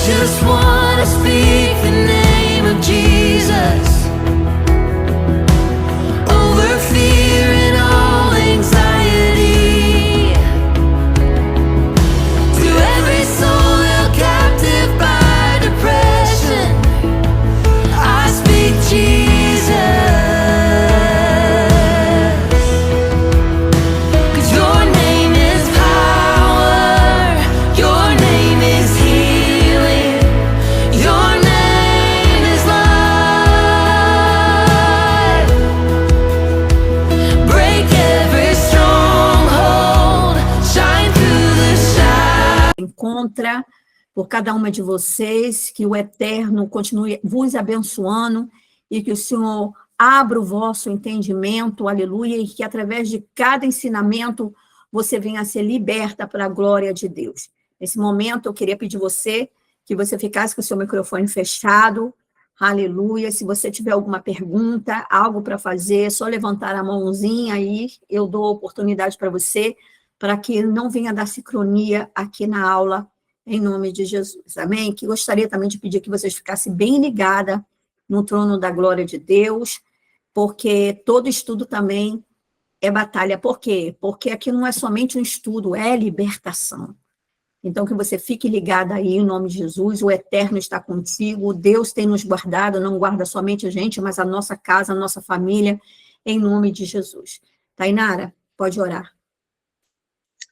just wanna speak the name of Jesus over fear and all anxiety. To every soul held captive by depression, I speak Jesus. 'Cause your name is power, your name is healing, your name is life. Break every stronghold, shine through the shadows. Encontra por cada uma de vocês, que o Eterno continue vos abençoando e que o Senhor abra o vosso entendimento, aleluia, e que através de cada ensinamento você venha a ser liberta para a glória de Deus. Nesse momento, eu queria pedir que você ficasse com o seu microfone fechado, aleluia. Se você tiver alguma pergunta, algo para fazer, é só levantar a mãozinha aí, eu dou oportunidade para você, para que não venha dar sincronia aqui na aula, em nome de Jesus, amém? Que gostaria também de pedir que vocês ficassem bem ligadas no trono da glória de Deus, porque todo estudo também é batalha. Por quê? Porque aqui não é somente um estudo, é libertação. Então, que você fique ligada aí, em nome de Jesus, o Eterno está contigo, Deus tem nos guardado, não guarda somente a gente, mas a nossa casa, a nossa família, em nome de Jesus. Tainara, pode orar.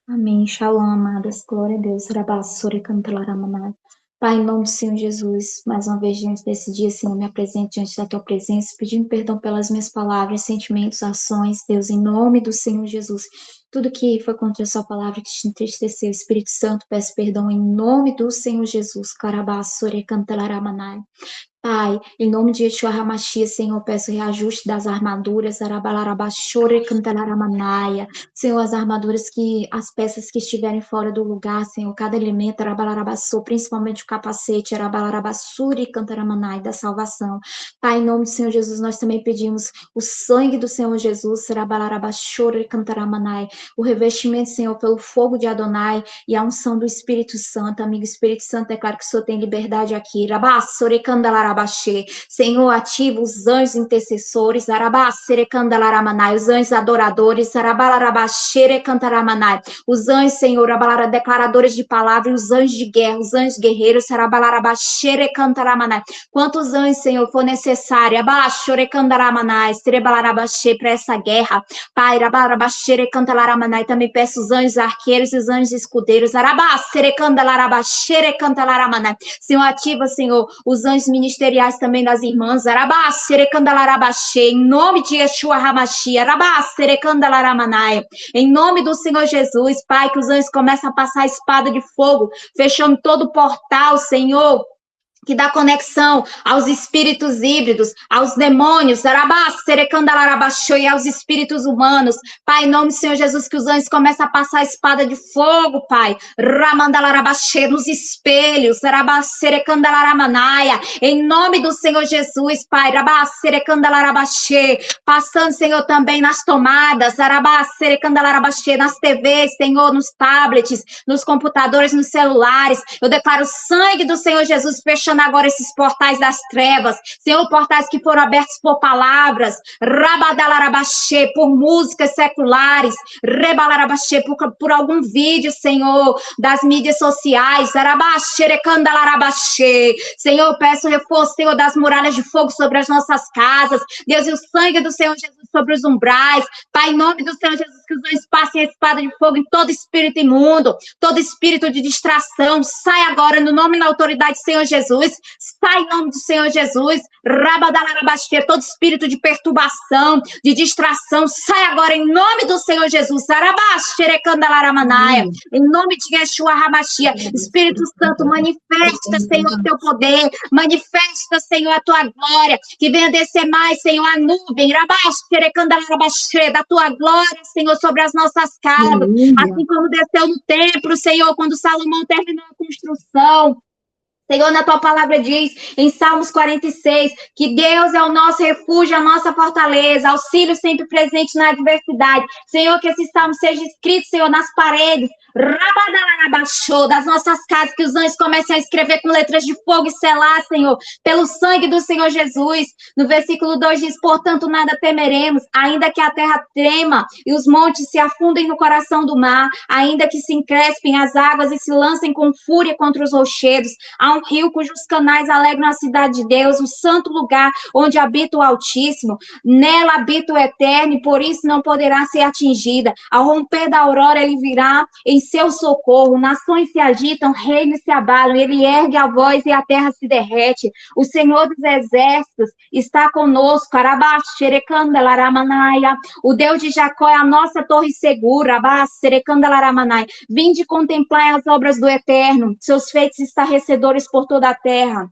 Amém. Shalom, amadas. Glória a Deus. Rabassore cantalaramaná. Pai, em nome do Senhor Jesus, mais uma vez diante desse dia, Senhor, me apresento diante da tua presença, pedindo perdão pelas minhas palavras, sentimentos, ações, Deus, em nome do Senhor Jesus. Tudo que foi contra a sua palavra que te entristeceu, Espírito Santo, peço perdão em nome do Senhor Jesus. Carabassore cantalaramaná. Pai, em nome de Yeshua HaMashiach, Senhor, peço reajuste das armaduras, arabalarabashore cantalaramanáia. Senhor, as armaduras as peças que estiverem fora do lugar, Senhor, cada elemento, arabalarabassou, principalmente o capacete, arabalarabassuri cantaramanai, da salvação. Pai, em nome do Senhor Jesus, nós também pedimos o sangue do Senhor Jesus, arabalarabashore cantaramanai, o revestimento, Senhor, pelo fogo de Adonai e a unção do Espírito Santo. Amigo Espírito Santo, é claro que o Senhor tem liberdade aqui, rabassore candalarabashore. Senhor, ativa os anjos intercessores, os anjos adoradores, os anjos, Senhor, declaradores de palavra, e os anjos de guerra, os anjos guerreiros, quantos anjos, Senhor, for necessário, para essa guerra, Pai, também peço os anjos arqueiros e os anjos escudeiros, Senhor, ativa, Senhor, os anjos ministeriais também das irmãs, em nome de Yeshua HaMashiach, em nome do Senhor Jesus, Pai, que os anjos comecem a passar a espada de fogo, fechando todo o portal, Senhor, que dá conexão aos espíritos híbridos, aos demônios, e aos espíritos humanos. Pai, em nome do Senhor Jesus, que os anjos comecem a passar a espada de fogo, Pai, nos espelhos, em nome do Senhor Jesus, Pai, passando, Senhor, também nas tomadas, nas TVs, Senhor, nos tablets, nos computadores, nos celulares. Eu declaro o sangue do Senhor Jesus fechando agora esses portais das trevas, Senhor, portais que foram abertos por palavras, por músicas seculares, por algum vídeo, Senhor, das mídias sociais, Senhor, peço reforço, Senhor, das muralhas de fogo sobre as nossas casas, Deus, e o sangue do Senhor Jesus sobre os umbrais, Pai, em nome do Senhor Jesus, que os anjos passem a espada de fogo em todo espírito imundo, todo espírito de distração, sai agora no nome e na autoridade do Senhor Jesus, sai em nome do Senhor Jesus, todo espírito de perturbação, de distração, sai agora em nome do Senhor Jesus, em nome de Yeshua HaMashiach. Espírito Santo, manifesta, Senhor, o teu poder, manifesta, Senhor, a tua glória, que venha descer mais, Senhor, a nuvem, da tua glória, Senhor, sobre as nossas casas, assim como desceu no templo, Senhor, quando Salomão terminou a construção. Senhor, na tua palavra diz, em Salmos 46, que Deus é o nosso refúgio, a nossa fortaleza, auxílio sempre presente na adversidade. Senhor, que esse salmo seja escrito, Senhor, nas paredes, Rabadarabachou, das nossas casas, que os anjos comecem a escrever com letras de fogo e selar, Senhor, pelo sangue do Senhor Jesus. No versículo 2 diz, portanto, nada temeremos, ainda que a terra trema e os montes se afundem no coração do mar, ainda que se encrespem as águas e se lancem com fúria contra os rochedos. Há um rio cujos canais alegram a cidade de Deus, o santo lugar onde habita o Altíssimo. Nela habita o Eterno e por isso não poderá ser atingida. Ao romper da aurora, ele virá em seu socorro. Nações se agitam, reinos se abalam. Ele ergue a voz e a terra se derrete. O Senhor dos exércitos está conosco. Arabaxerecandalaramanaya. O Deus de Jacó é a nossa torre segura. Arabaxerecandalaramanaya. Vinde contemplar as obras do Eterno, seus feitos estarrecedores por toda a terra.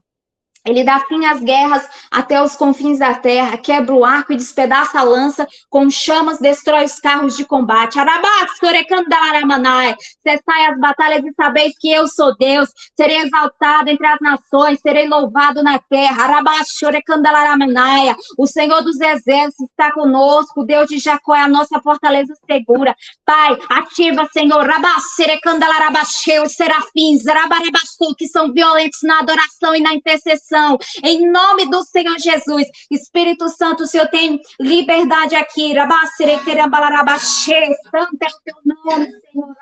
Ele dá fim às guerras até os confins da terra, quebra o arco e despedaça a lança, com chamas destrói os carros de combate. Cessai as batalhas e sabeis que eu sou Deus, serei exaltado entre as nações, serei louvado na terra. O Senhor dos exércitos está conosco, o Deus de Jacó é a nossa fortaleza segura. Pai, ativa, Senhor, os serafins, que são violentos na adoração e na intercessão. Em nome do Senhor Jesus, Espírito Santo, o Senhor tem liberdade aqui. Santo é o teu nome, Senhor.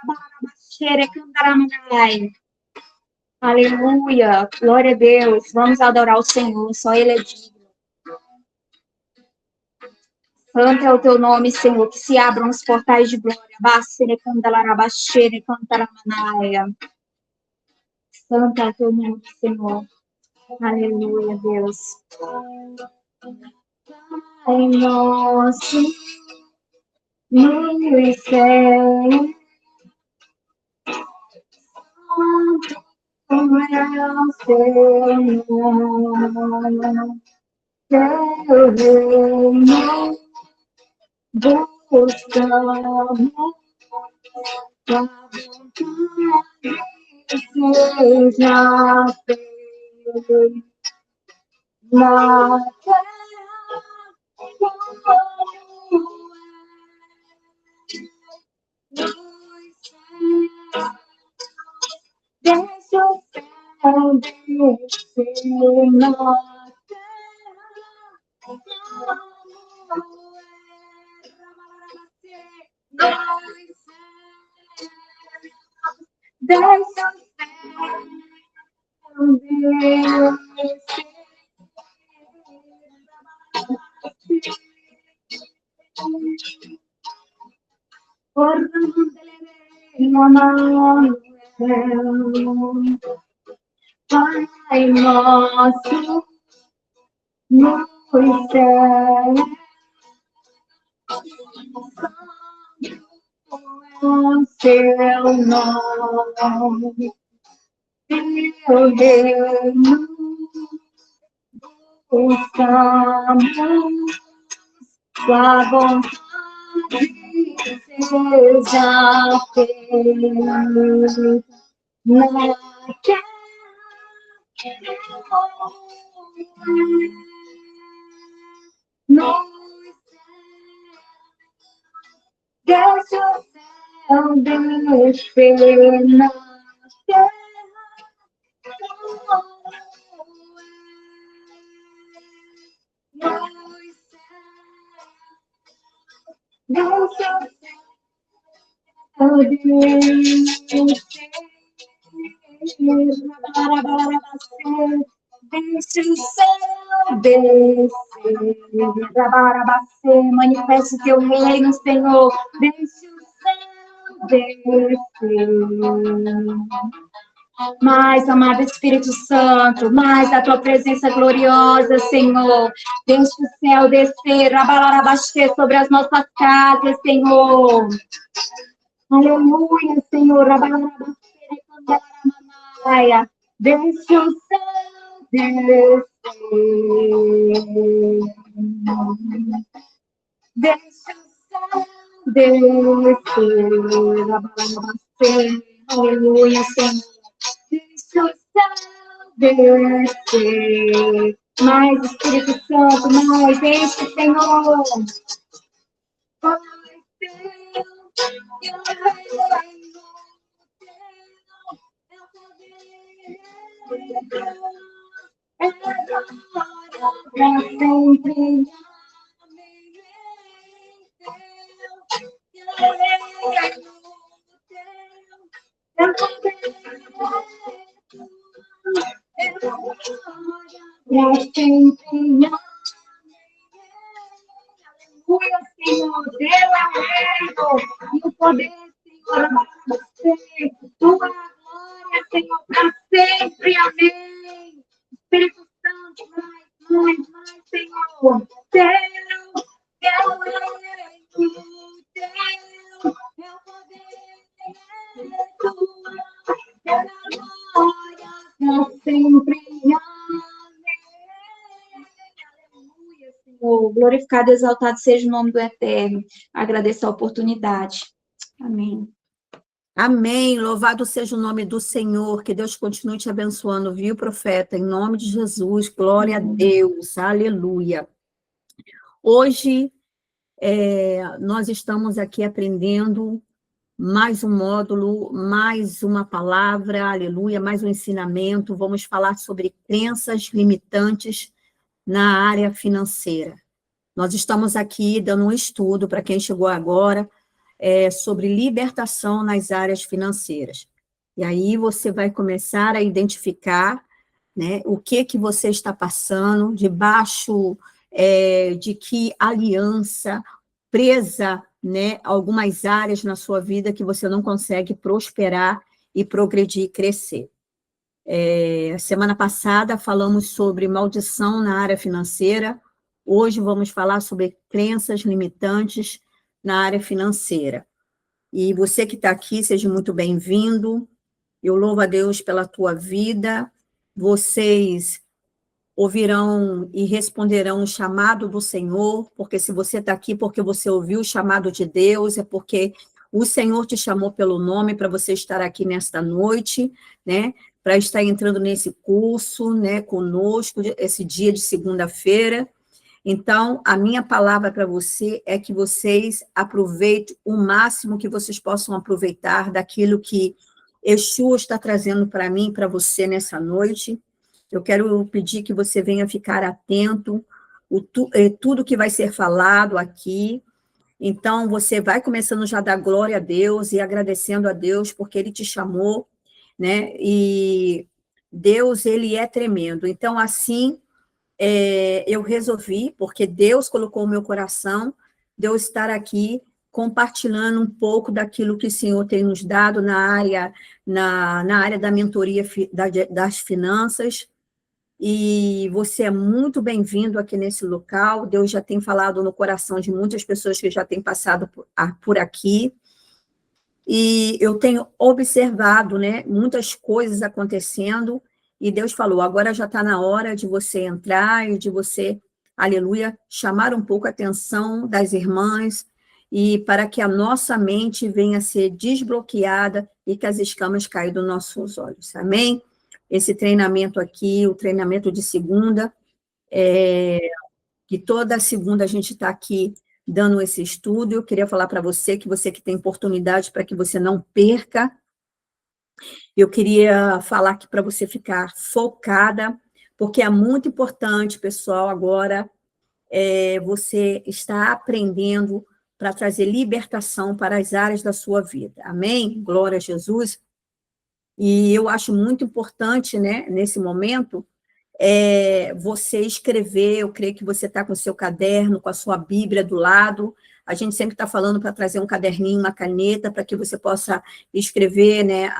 Aleluia, glória a Deus. Vamos adorar o Senhor, só Ele é digno. Santo é o teu nome, Senhor, que se abram os portais de glória. Santo é o teu nome, Senhor. Aleluia, Deus. Pai nosso, no céu, santo é o teu nome, teu reino, buscamos tua vontade, seja feita. Na terra como no céu, deixa o céu descer na terra como no céu, deixa o Pai nosso, no céu, o teu nome, teu reino, buscamos tua vontade, seja feita na terra no céu, deixa o céu descer na terra como no céu, deixa o céu descer. Deixa o céu descer, manifeste teu reino, Senhor. Deixa o céu descer. Mais, amado Espírito Santo, mais da tua presença gloriosa, Senhor. Deixa o céu descer, sobre as nossas casas, Senhor. Aleluia, Senhor. Deixa o céu descer. Deixa o céu descer. Aleluia, Senhor. Deixa o céu descer. Mais, Espírito Santo, mais. Enche, Senhor. Pai, teu reino. Aleluia, Senhor, Deus é reino, e o poder, Senhor, para você, tua glória, Senhor, para sempre, amém. Espírito Santo, mais, Senhor, Deus é o reino, Deus é o poder, tua, é a glória, para sempre, amém. Aleluia, Senhor. Glorificado e exaltado seja o nome do Eterno. Agradeço a oportunidade. Amém. Amém. Louvado seja o nome do Senhor. Que Deus continue te abençoando, viu, profeta? Em nome de Jesus. Glória a Deus. Aleluia. Hoje, nós estamos aqui aprendendo mais um módulo, mais uma palavra, aleluia, mais um ensinamento. Vamos falar sobre crenças limitantes na área financeira. Nós estamos aqui dando um estudo, para quem chegou agora, sobre libertação nas áreas financeiras. E aí você vai começar a identificar, né, o que você está passando, debaixo de que aliança, presa, né, algumas áreas na sua vida que você não consegue prosperar e progredir e crescer. Semana passada falamos sobre maldição na área financeira, hoje vamos falar sobre crenças limitantes na área financeira. E você que está aqui, seja muito bem-vindo, eu louvo a Deus pela tua vida, vocês ouvirão e responderão o chamado do Senhor, porque se você está aqui porque você ouviu o chamado de Deus, é porque o Senhor te chamou pelo nome para você estar aqui nesta noite, né? Para estar entrando nesse curso, né, conosco, esse dia de segunda-feira. Então, a minha palavra para você é que vocês aproveitem o máximo que vocês possam aproveitar daquilo que Yeshua está trazendo para mim e para você nessa noite. Eu quero pedir que você venha ficar atento, tudo que vai ser falado aqui. Então, você vai começando já a dar glória a Deus e agradecendo a Deus, porque Ele te chamou, né? E Deus, Ele é tremendo. Então, assim, eu resolvi, porque Deus colocou no meu coração, de eu estar aqui compartilhando um pouco daquilo que o Senhor tem nos dado na área da mentoria das finanças. E você é muito bem-vindo aqui nesse local. Deus já tem falado no coração de muitas pessoas que já têm passado por aqui. E eu tenho observado, né, muitas coisas acontecendo, e Deus falou, agora já está na hora de você entrar e de você, aleluia, chamar um pouco a atenção das irmãs, e para que a nossa mente venha a ser desbloqueada e que as escamas caiam dos nossos olhos. Amém? Esse treinamento aqui, o treinamento de segunda, que toda segunda a gente está aqui dando esse estudo. Eu queria falar para você que tem oportunidade para que você não perca. Eu queria falar aqui para você ficar focada, porque é muito importante, pessoal, agora você está aprendendo para trazer libertação para as áreas da sua vida. Amém? Glória a Jesus. E eu acho muito importante, né, nesse momento, você escrever. Eu creio que você está com o seu caderno, com a sua Bíblia do lado. A gente sempre está falando para trazer um caderninho, uma caneta, para que você possa escrever, né,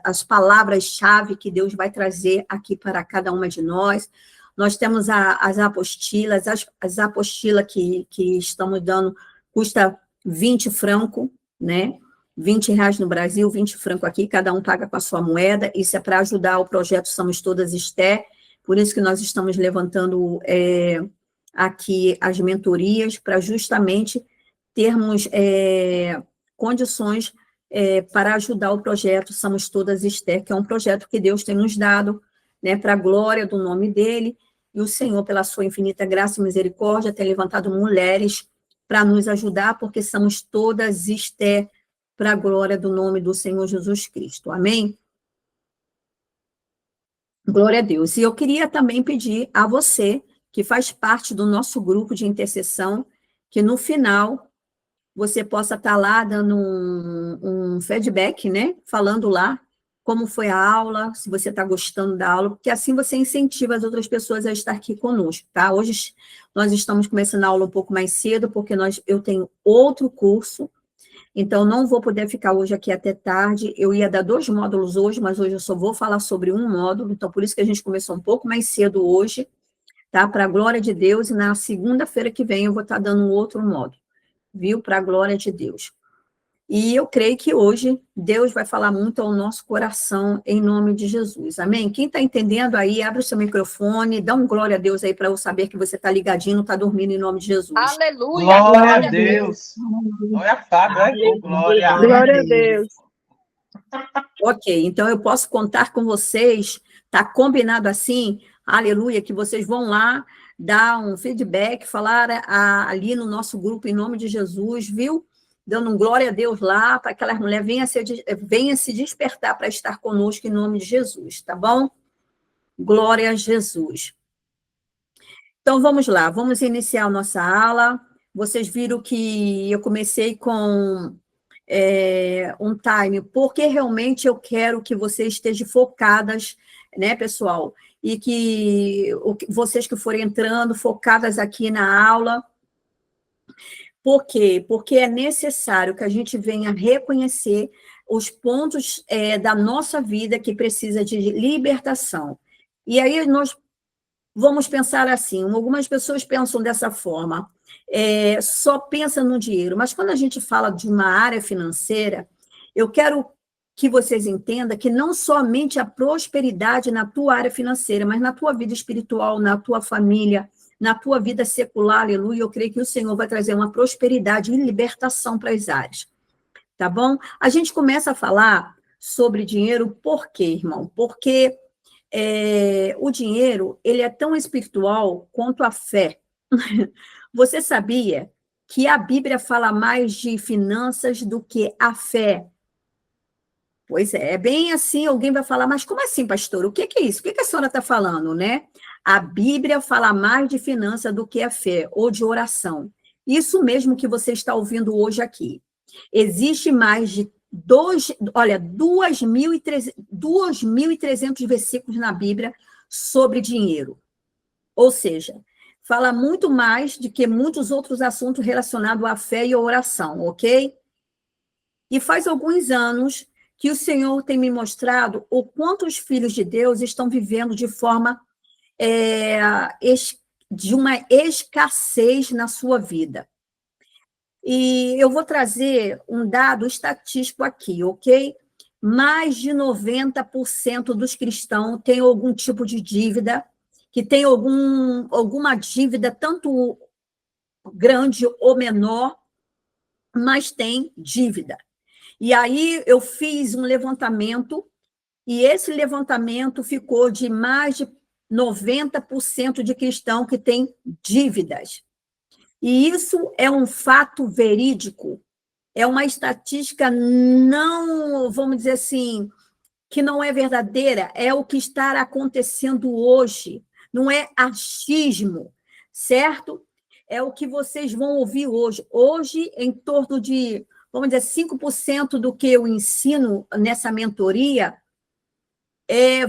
as palavras-chave que Deus vai trazer aqui para cada uma de nós. Nós temos as apostilas, as apostilas que estamos dando, custa 20 francos, né? 20 reais no Brasil, 20 francos aqui, cada um paga com a sua moeda. Isso é para ajudar o projeto Somos Todas Esté, por isso que nós estamos levantando aqui as mentorias, para justamente termos condições para ajudar o projeto Somos Todas Esté, que é um projeto que Deus tem nos dado, né, para a glória do nome dele, e o Senhor, pela sua infinita graça e misericórdia, tem levantado mulheres para nos ajudar, porque somos todas Esté, para a glória do nome do Senhor Jesus Cristo. Amém? Glória a Deus. E eu queria também pedir a você, que faz parte do nosso grupo de intercessão, que no final você possa estar lá dando um feedback, né? Falando lá como foi a aula, se você está gostando da aula, porque assim você incentiva as outras pessoas a estar aqui conosco, tá? Hoje nós estamos começando a aula um pouco mais cedo, porque eu tenho outro curso, então não vou poder ficar hoje aqui até tarde. Eu ia dar 2 módulos hoje, mas hoje eu só vou falar sobre um módulo, então por isso que a gente começou um pouco mais cedo hoje, tá? Para a glória de Deus, e na segunda-feira que vem eu vou estar dando um outro módulo, viu? Para a glória de Deus. E eu creio que hoje Deus vai falar muito ao nosso coração, em nome de Jesus. Amém? Quem está entendendo aí, abre o seu microfone, dá um glória a Deus aí para eu saber que você está ligadinho, não está dormindo, em nome de Jesus. Aleluia! Glória a Deus! Olha a Fábio, né? Glória a Glória a Deus. Ok, então eu posso contar com vocês, tá combinado assim, aleluia, que vocês vão lá dar um feedback, falar ali no nosso grupo, em nome de Jesus, viu? Dando um glória a Deus lá, para que aquela mulher venha se despertar para estar conosco, em nome de Jesus, tá bom? Glória a Jesus. Então, vamos lá, vamos iniciar a nossa aula. Vocês viram que eu comecei com um time, porque realmente eu quero que vocês estejam focadas, né, pessoal? E que vocês que forem entrando, focadas aqui na aula. Por quê? Porque é necessário que a gente venha reconhecer os pontos da nossa vida que precisa de libertação. E aí nós vamos pensar assim, algumas pessoas pensam dessa forma, só pensa no dinheiro, mas quando a gente fala de uma área financeira, eu quero que vocês entendam que não somente a prosperidade na tua área financeira, mas na tua vida espiritual, na tua família, na tua vida secular, aleluia, eu creio que o Senhor vai trazer uma prosperidade e libertação para as áreas, tá bom? A gente começa a falar sobre dinheiro, por quê, irmão? Porque o dinheiro, ele é tão espiritual quanto a fé. Você sabia que a Bíblia fala mais de finanças do que a fé? Pois é bem assim, alguém vai falar, mas como assim, pastor? O que é isso? O que a senhora está falando, né? A Bíblia fala mais de finanças do que a fé, ou de oração. Isso mesmo que você está ouvindo hoje aqui. Existe mais de 2.300 versículos na Bíblia sobre dinheiro. Ou seja, fala muito mais do que muitos outros assuntos relacionados à fé e à oração, ok? E faz alguns anos que o Senhor tem me mostrado o quanto os filhos de Deus estão vivendo de forma de uma escassez na sua vida. E eu vou trazer um dado estatístico aqui, ok? Mais de 90% dos cristãos têm algum tipo de dívida, que tem alguma dívida, tanto grande ou menor, mas tem dívida. E aí eu fiz um levantamento, e esse levantamento ficou de mais de 90% de cristãos que têm dívidas. E isso é um fato verídico, é uma estatística não, vamos dizer assim, que não é verdadeira, é o que está acontecendo hoje, não é achismo, certo? É o que vocês vão ouvir hoje. Hoje, em torno de, vamos dizer, 5% do que eu ensino nessa mentoria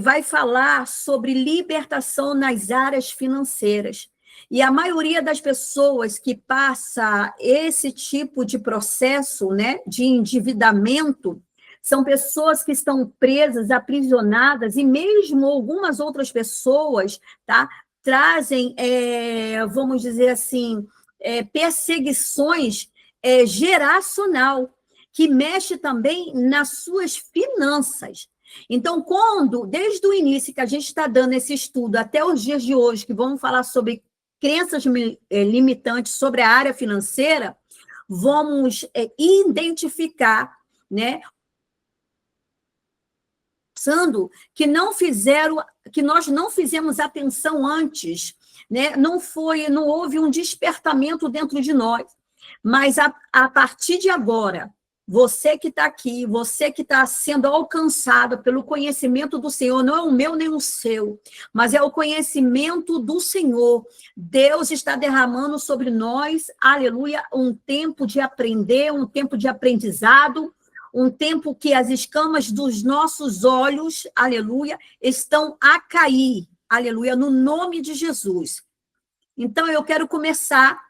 vai falar sobre libertação nas áreas financeiras. E a maioria das pessoas que passa esse tipo de processo, né, de endividamento, são pessoas que estão presas, aprisionadas, e mesmo algumas outras pessoas, tá, trazem, vamos dizer assim, perseguições geracional, que mexe também nas suas finanças. Então, desde o início que a gente está dando esse estudo até os dias de hoje, que vamos falar sobre crenças limitantes sobre a área financeira, vamos identificar, né, que nós não fizemos atenção antes, né? Não houve um despertamento dentro de nós, mas a partir de agora, Você que está aqui, você que está sendo alcançado pelo conhecimento do Senhor, não é o meu nem o seu, mas é o conhecimento do Senhor. Deus está derramando sobre nós, aleluia, um tempo de aprender, um tempo de aprendizado, um tempo que as escamas dos nossos olhos, aleluia, estão a cair, aleluia, no nome de Jesus. Então, eu quero começar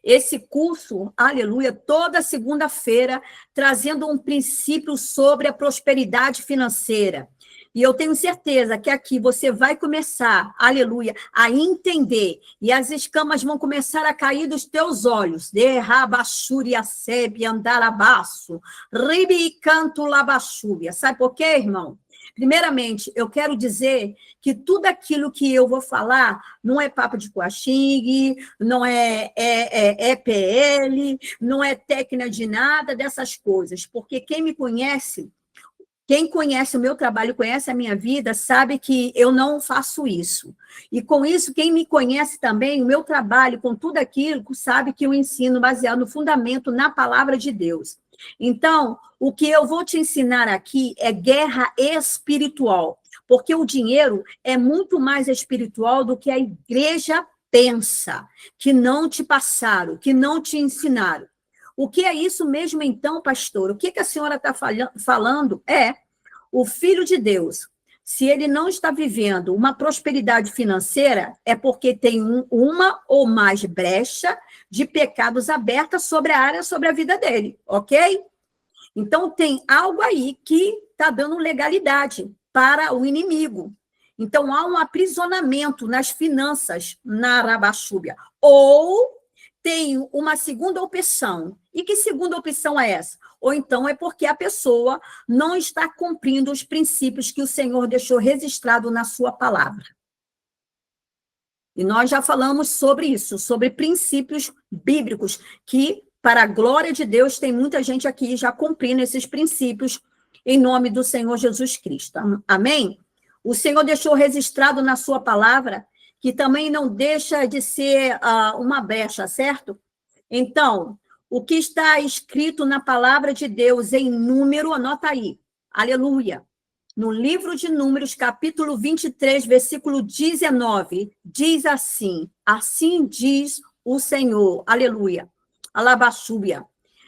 esse curso, aleluia, toda segunda-feira, trazendo um princípio sobre a prosperidade financeira. E eu tenho certeza que aqui você vai começar, aleluia, a entender, e as escamas vão começar a cair dos teus olhos. Derrabachúria sebe andarabaço, ribi canto labachúria. Sabe por quê, irmão? Primeiramente, eu quero dizer que tudo aquilo que eu vou falar não é papo de coaching, não é EPL, não é técnica de nada dessas coisas, porque quem me conhece, quem conhece o meu trabalho, conhece a minha vida, sabe que eu não faço isso. E com isso, quem me conhece também, o meu trabalho, com tudo aquilo, sabe que eu ensino baseado no fundamento, na palavra de Deus. Então, o que eu vou te ensinar aqui é guerra espiritual, porque o dinheiro é muito mais espiritual do que a igreja pensa, que não te passaram, que não te ensinaram. O que é isso mesmo, então, pastor? O que a senhora está falando é o Filho de Deus. Se ele não está vivendo uma prosperidade financeira, é porque tem uma ou mais brecha de pecados abertas sobre a área, sobre a vida dele, ok? Então, tem algo aí que está dando legalidade para o inimigo. Então, há um aprisionamento nas finanças, na Arabaxúbia. Ou tem uma segunda opção. E que segunda opção é essa? Ou então é porque a pessoa não está cumprindo os princípios que o Senhor deixou registrado na sua palavra. E nós já falamos sobre isso, sobre princípios bíblicos, que, para a glória de Deus, tem muita gente aqui já cumprindo esses princípios em nome do Senhor Jesus Cristo. Amém? O Senhor deixou registrado na sua palavra que também não deixa de ser uma brecha, certo? Então, o que está escrito na palavra de Deus em número, anota aí, aleluia. No livro de Números, capítulo 23, versículo 19, diz assim: assim diz o Senhor, aleluia, alabaxúbia.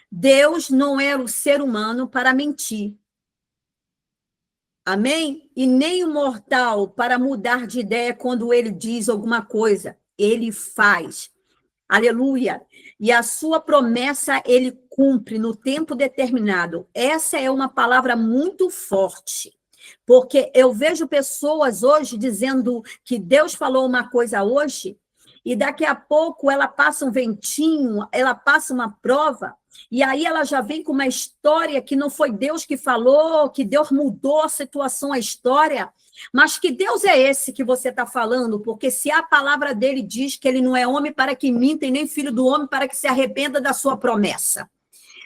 Deus não era o ser humano para mentir. Amém? E nem o mortal para mudar de ideia quando ele diz alguma coisa. Ele faz. Aleluia. E a sua promessa ele cumpre no tempo determinado. Essa é uma palavra muito forte. Porque eu vejo pessoas hoje dizendo que Deus falou uma coisa hoje e daqui a pouco ela passa um ventinho, ela passa uma prova, e aí ela já vem com uma história que não foi Deus que falou, que Deus mudou a situação, a história, mas que Deus é esse que você está falando? Porque se a palavra dele diz que ele não é homem para que minta e nem filho do homem para que se arrependa da sua promessa.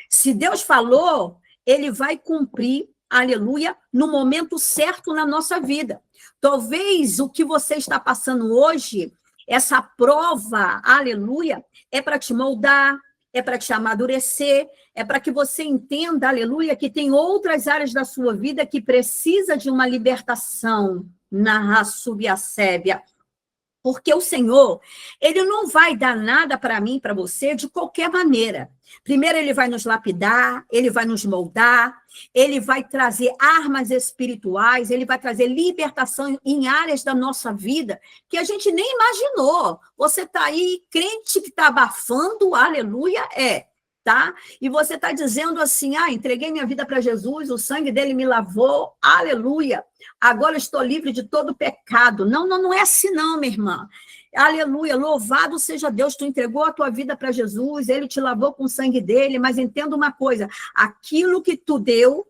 Se Deus falou, ele vai cumprir, aleluia, no momento certo na nossa vida. Talvez o que você está passando hoje, essa prova, aleluia, é para te moldar, é para te amadurecer, é para que você entenda, aleluia, que tem outras áreas da sua vida que precisa de uma libertação na Raçubiacébia. Porque o Senhor, ele não vai dar nada para mim, para você, de qualquer maneira. Primeiro, ele vai nos lapidar, ele vai nos moldar, ele vai trazer armas espirituais, ele vai trazer libertação em áreas da nossa vida que a gente nem imaginou. Você está aí, crente que está abafando, aleluia, tá? E você está dizendo assim, entreguei minha vida para Jesus, o sangue dele me lavou, aleluia, agora eu estou livre de todo pecado. Não é assim não, minha irmã. Aleluia, louvado seja Deus, tu entregou a tua vida para Jesus, ele te lavou com o sangue dele, mas entenda uma coisa, aquilo que tu deu,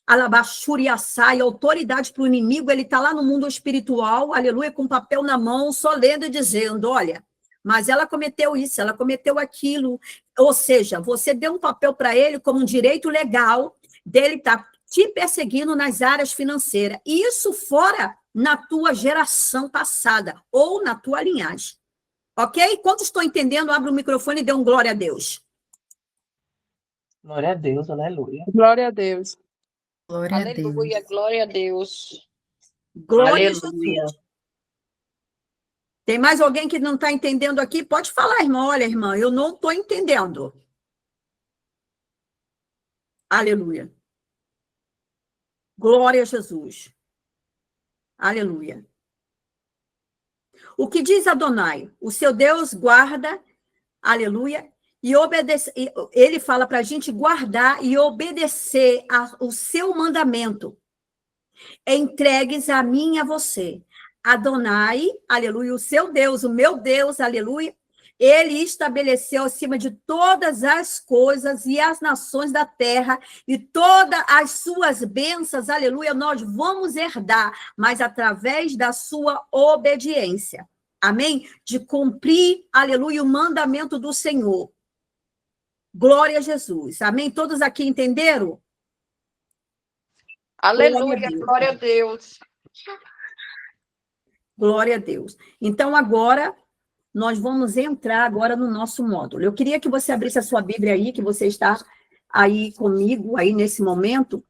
alabaxuriaçá, e autoridade para o inimigo, ele está lá no mundo espiritual, aleluia, com papel na mão, só lendo e dizendo, olha, mas ela cometeu isso, ela cometeu aquilo, ou seja, você deu um papel para ele como um direito legal dele estar te perseguindo nas áreas financeiras, e isso fora na tua geração passada, ou na tua linhagem, ok? Quantos estão entendendo? Abre o microfone e dê um glória a Deus. Glória a Deus, aleluia. Glória a Deus. Glória a Deus. Aleluia, glória a Deus. Glória a Aleluia. Jesus. Tem mais alguém que não está entendendo aqui? Pode falar, irmã. Olha, irmã, eu não estou entendendo. Aleluia. Glória a Jesus. Aleluia. O que diz Adonai? O seu Deus guarda, aleluia, e obedece. Ele fala para a gente guardar e obedecer o seu mandamento. Entregues a mim e a você. Adonai, aleluia, o seu Deus, o meu Deus, aleluia, ele estabeleceu acima de todas as coisas e as nações da terra e todas as suas bênçãos, aleluia, nós vamos herdar, mas através da sua obediência. Amém? De cumprir, aleluia, o mandamento do Senhor. Glória a Jesus. Amém? Todos aqui entenderam? Aleluia, glória a Deus. Glória a Deus. Então, agora, nós vamos entrar agora no nosso módulo. Eu queria que você abrisse a sua Bíblia aí, que você está aí comigo, aí nesse momento,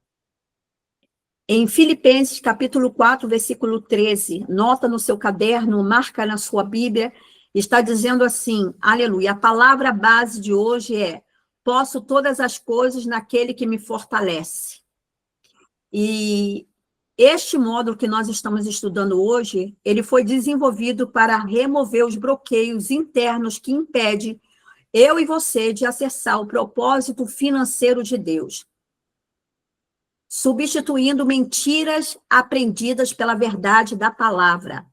em Filipenses, capítulo 4, versículo 13. Nota no seu caderno, marca na sua Bíblia, está dizendo assim, aleluia, a palavra base de hoje é: posso todas as coisas naquele que me fortalece. E este módulo que nós estamos estudando hoje, ele foi desenvolvido para remover os bloqueios internos que impedem eu e você de acessar o propósito financeiro de Deus, substituindo mentiras aprendidas pela verdade da palavra.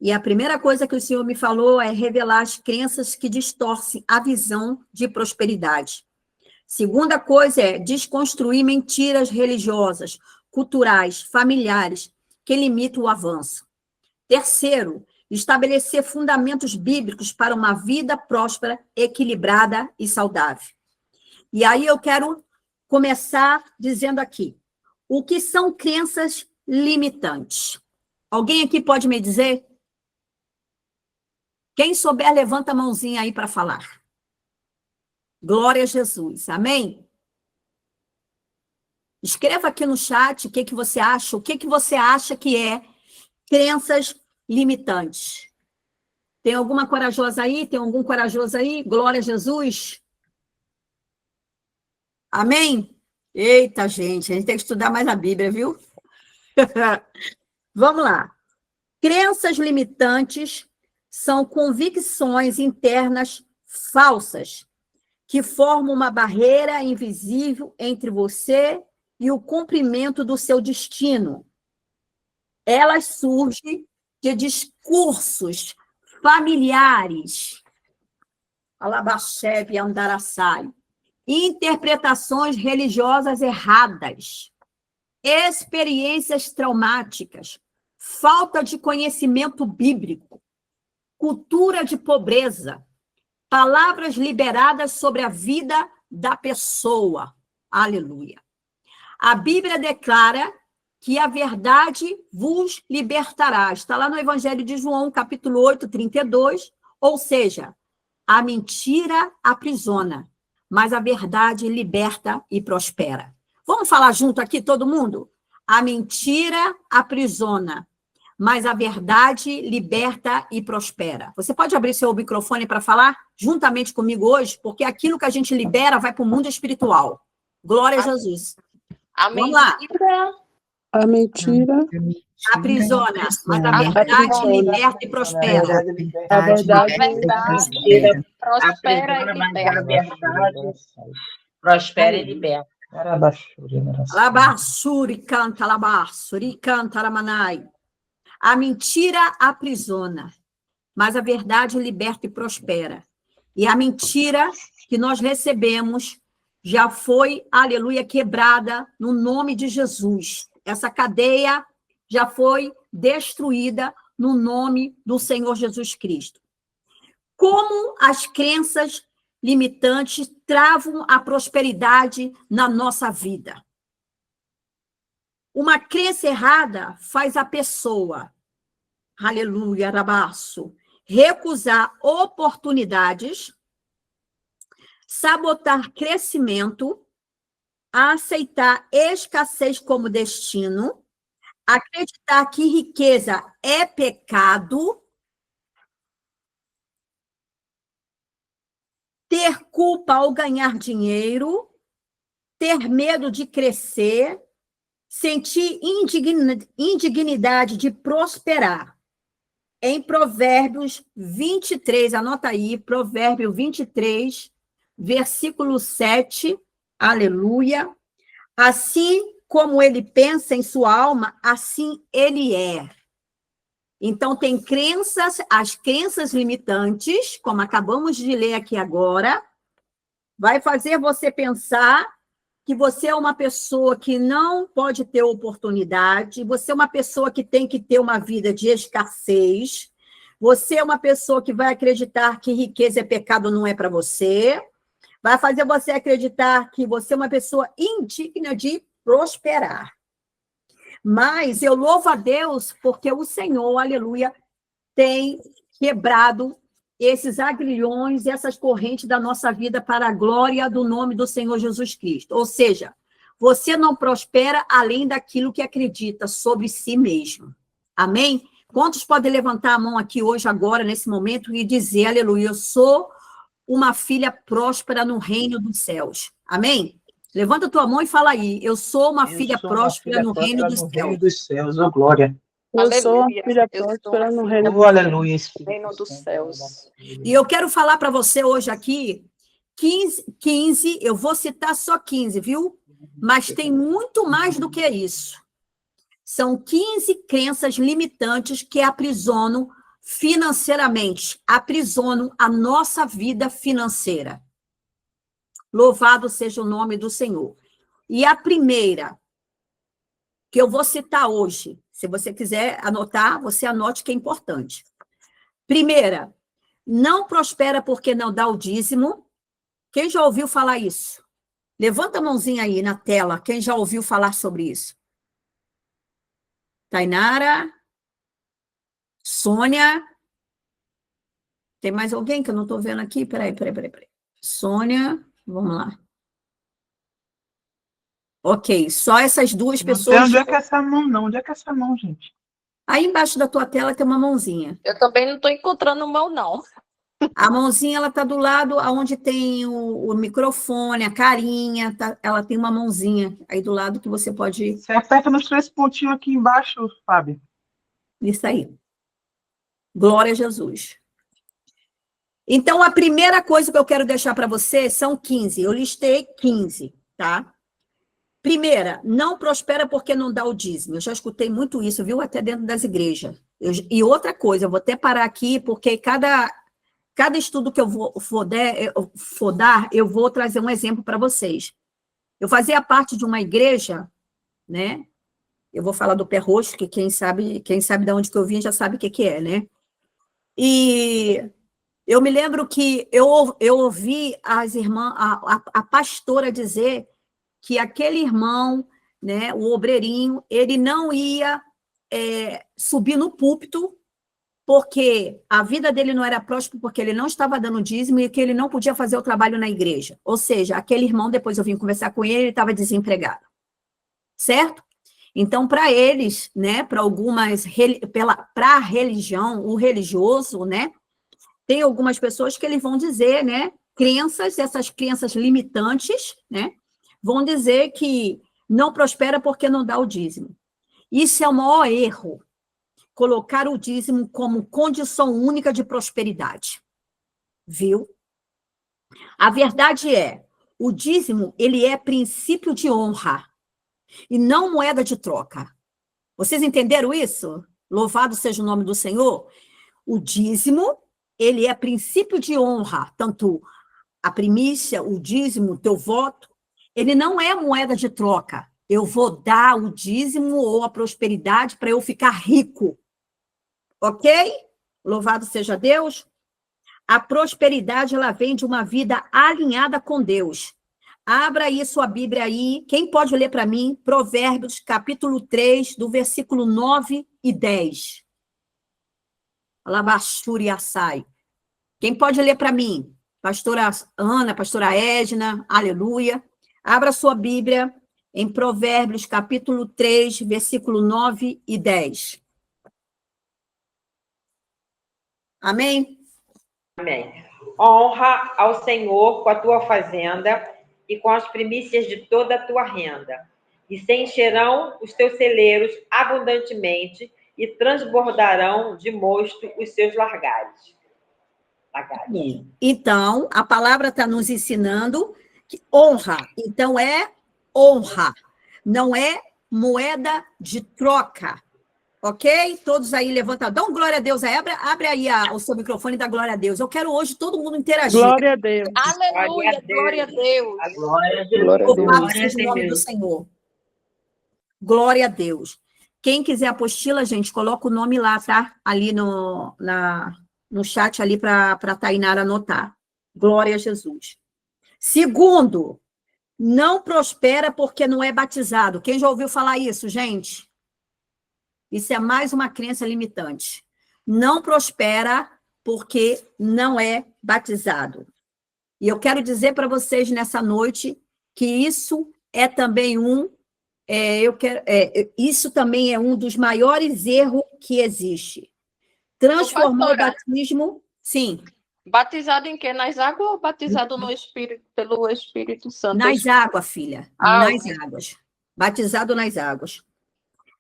E a primeira coisa que o Senhor me falou é revelar as crenças que distorcem a visão de prosperidade. Segunda coisa é desconstruir mentiras religiosas, culturais, familiares, que limitam o avanço. Terceiro, estabelecer fundamentos bíblicos para uma vida próspera, equilibrada e saudável. E aí eu quero começar dizendo aqui, o que são crenças limitantes? Alguém aqui pode me dizer? Quem souber, levanta a mãozinha aí para falar. Glória a Jesus, amém? Escreva aqui no chat o que você acha, o que você acha que é crenças limitantes. Tem alguma corajosa aí? Tem algum corajoso aí? Glória a Jesus. Amém? Eita, gente, a gente tem que estudar mais a Bíblia, viu? Vamos lá. Crenças limitantes são convicções internas falsas que formam uma barreira invisível entre você e o cumprimento do seu destino. Elas surgem de discursos familiares, alabaxebe andaraçai, interpretações religiosas erradas, experiências traumáticas, falta de conhecimento bíblico, cultura de pobreza, palavras liberadas sobre a vida da pessoa. Aleluia. A Bíblia declara que a verdade vos libertará. Está lá no Evangelho de João, capítulo 8, 32. Ou seja, a mentira aprisiona, mas a verdade liberta e prospera. Vamos falar junto aqui, todo mundo? A mentira aprisiona, mas a verdade liberta e prospera. Você pode abrir seu microfone para falar juntamente comigo hoje? Porque aquilo que a gente libera vai para o mundo espiritual. Glória a Jesus. Vamos lá. A mentira Aprisiona, mas a verdade liberta e prospera. A verdade Prospera e liberta. Prospera e liberta. Labassuri canta, labassuri canta, ramanai. A mentira aprisiona, mas a verdade liberta e prospera. E a mentira que nós recebemos já foi, aleluia, quebrada no nome de Jesus. Essa cadeia já foi destruída no nome do Senhor Jesus Cristo. Como as crenças limitantes travam a prosperidade na nossa vida? Uma crença errada faz a pessoa, aleluia, rabaço, recusar oportunidades, sabotar crescimento, aceitar escassez como destino, acreditar que riqueza é pecado, ter culpa ao ganhar dinheiro, ter medo de crescer, sentir indignidade de prosperar. Em Provérbios 23, anota aí, Provérbio 23, versículo 7, aleluia. Assim como ele pensa em sua alma, assim ele é. Então, tem crenças, as crenças limitantes, como acabamos de ler aqui agora, vai fazer você pensar que você é uma pessoa que não pode ter oportunidade, você é uma pessoa que tem que ter uma vida de escassez, você é uma pessoa que vai acreditar que riqueza é pecado, não é para você, vai fazer você acreditar que você é uma pessoa indigna de prosperar. Mas eu louvo a Deus porque o Senhor, aleluia, tem quebrado esses agrilhões, essas correntes da nossa vida para a glória do nome do Senhor Jesus Cristo. Ou seja, você não prospera além daquilo que acredita sobre si mesmo. Amém? Quantos podem levantar a mão aqui hoje, agora, nesse momento, e dizer, aleluia, eu sou uma filha próspera no reino dos céus. Amém? Levanta a tua mão e fala aí, eu sou uma filha próspera no reino dos céus. Reino dos céus, oh glória. Eu sou uma Aleluia. filha Eu sou próspera no uma reino Oh, dos céus. aleluia. Reino dos céus. E eu quero falar para você hoje aqui, 15, eu vou citar só 15, viu? Mas tem muito mais do que isso. São 15 crenças limitantes que aprisionam financeiramente, aprisionam a nossa vida financeira. Louvado seja o nome do Senhor. E a primeira, que eu vou citar hoje, se você quiser anotar, você anote que é importante. Primeira, não prospera porque não dá o dízimo. Quem já ouviu falar isso? Levanta a mãozinha aí na tela, quem já ouviu falar sobre isso? Tainara? Sônia? Tem mais alguém que eu não estou vendo aqui? Peraí. Sônia, vamos lá. Ok, só essas duas Não sei pessoas. onde é que é essa mão, não. Onde é que é essa mão, gente? Aí embaixo da tua tela tem uma mãozinha. Eu também não estou encontrando mão, não. A mãozinha, ela está do lado onde tem o microfone, a carinha, ela tem uma mãozinha aí do lado que você pode... Você aperta nos 3 pontinhos aqui embaixo, Fábio. Isso aí. Glória a Jesus. Então, a primeira coisa que eu quero deixar para você são 15. Eu listei 15, tá? Primeira, não prospera porque não dá o dízimo. Eu já escutei muito isso, viu? Até dentro das igrejas. E outra coisa, eu vou até parar aqui, porque cada estudo que eu for dar, eu vou trazer um exemplo para vocês. Eu fazia parte de uma igreja, né? Eu vou falar do pé roxo, que quem sabe de onde que eu vim já sabe o que é, né? E eu me lembro que eu ouvi as irmãs, a pastora dizer que aquele irmão, né, o obreirinho, ele não ia subir no púlpito porque a vida dele não era próspera, porque ele não estava dando dízimo e que ele não podia fazer o trabalho na igreja. Ou seja, aquele irmão, depois eu vim conversar com ele estava desempregado. Certo? Então, para eles, né, para algumas, para a religião, o religioso, né, tem algumas pessoas que eles vão dizer, né, essas crenças limitantes, né, vão dizer que não prospera porque não dá o dízimo. Isso é o maior erro, colocar o dízimo como condição única de prosperidade. Viu? A verdade é, o dízimo, ele é princípio de honra e não moeda de troca. Vocês entenderam isso? Louvado seja o nome do Senhor. O dízimo, ele é princípio de honra, tanto a primícia, o dízimo, o teu voto, ele não é moeda de troca. Eu vou dar o dízimo ou a prosperidade para eu ficar rico. Ok? Louvado seja Deus. A prosperidade, ela vem de uma vida alinhada com Deus. Abra aí sua Bíblia aí. Quem pode ler para mim? Provérbios, capítulo 3, do versículo 9 e 10. Alabaxuri assai. Quem pode ler para mim? pastora Ana, pastora Edna, aleluia. Abra sua Bíblia em Provérbios, capítulo 3, versículo 9 e 10. Amém? Amém. Honra ao Senhor com a tua fazenda e com as primícias de toda a tua renda. E se encherão os teus celeiros abundantemente e transbordarão de mosto os seus largares. Então, a palavra está nos ensinando que honra. Então, é honra. Não é moeda de troca. Ok? Todos aí levantam. Dão glória a Deus. Abre aí o seu microfone e dá glória a Deus. Eu quero hoje todo mundo interagir. Glória a Deus. Aleluia, glória a Deus. Glória a Deus. Glória a Louvado Deus. seja o nome do Senhor. Glória a Deus. Quem quiser apostila, gente, coloca o nome lá, tá? Ali no chat ali para a Tainara anotar. Glória a Jesus. Segundo, não prospera porque não é batizado. Quem já ouviu falar isso, gente? Isso é mais uma crença limitante. Não prospera porque não é batizado. E eu quero dizer para vocês nessa noite que isso é também isso também é um dos maiores erros que existe. Transformar o batismo, sim. Batizado em quê? Nas águas ou batizado no Espírito, pelo Espírito Santo? Nas águas, filha. Ah, Nas águas. Batizado nas águas.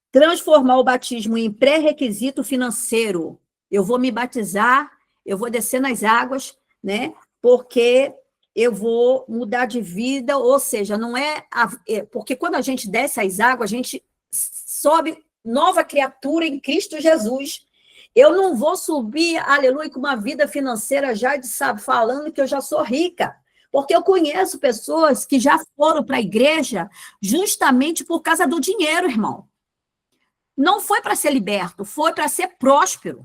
Transformar o batismo em pré-requisito financeiro. Eu vou me batizar, eu vou descer nas águas, né? Porque eu vou mudar de vida, ou seja, não porque quando a gente desce as águas, a gente sobe nova criatura em Cristo Jesus. Eu não vou subir, aleluia, com uma vida financeira já falando que eu já sou rica. Porque eu conheço pessoas que já foram para a igreja justamente por causa do dinheiro, irmão. Não foi para ser liberto, foi para ser próspero.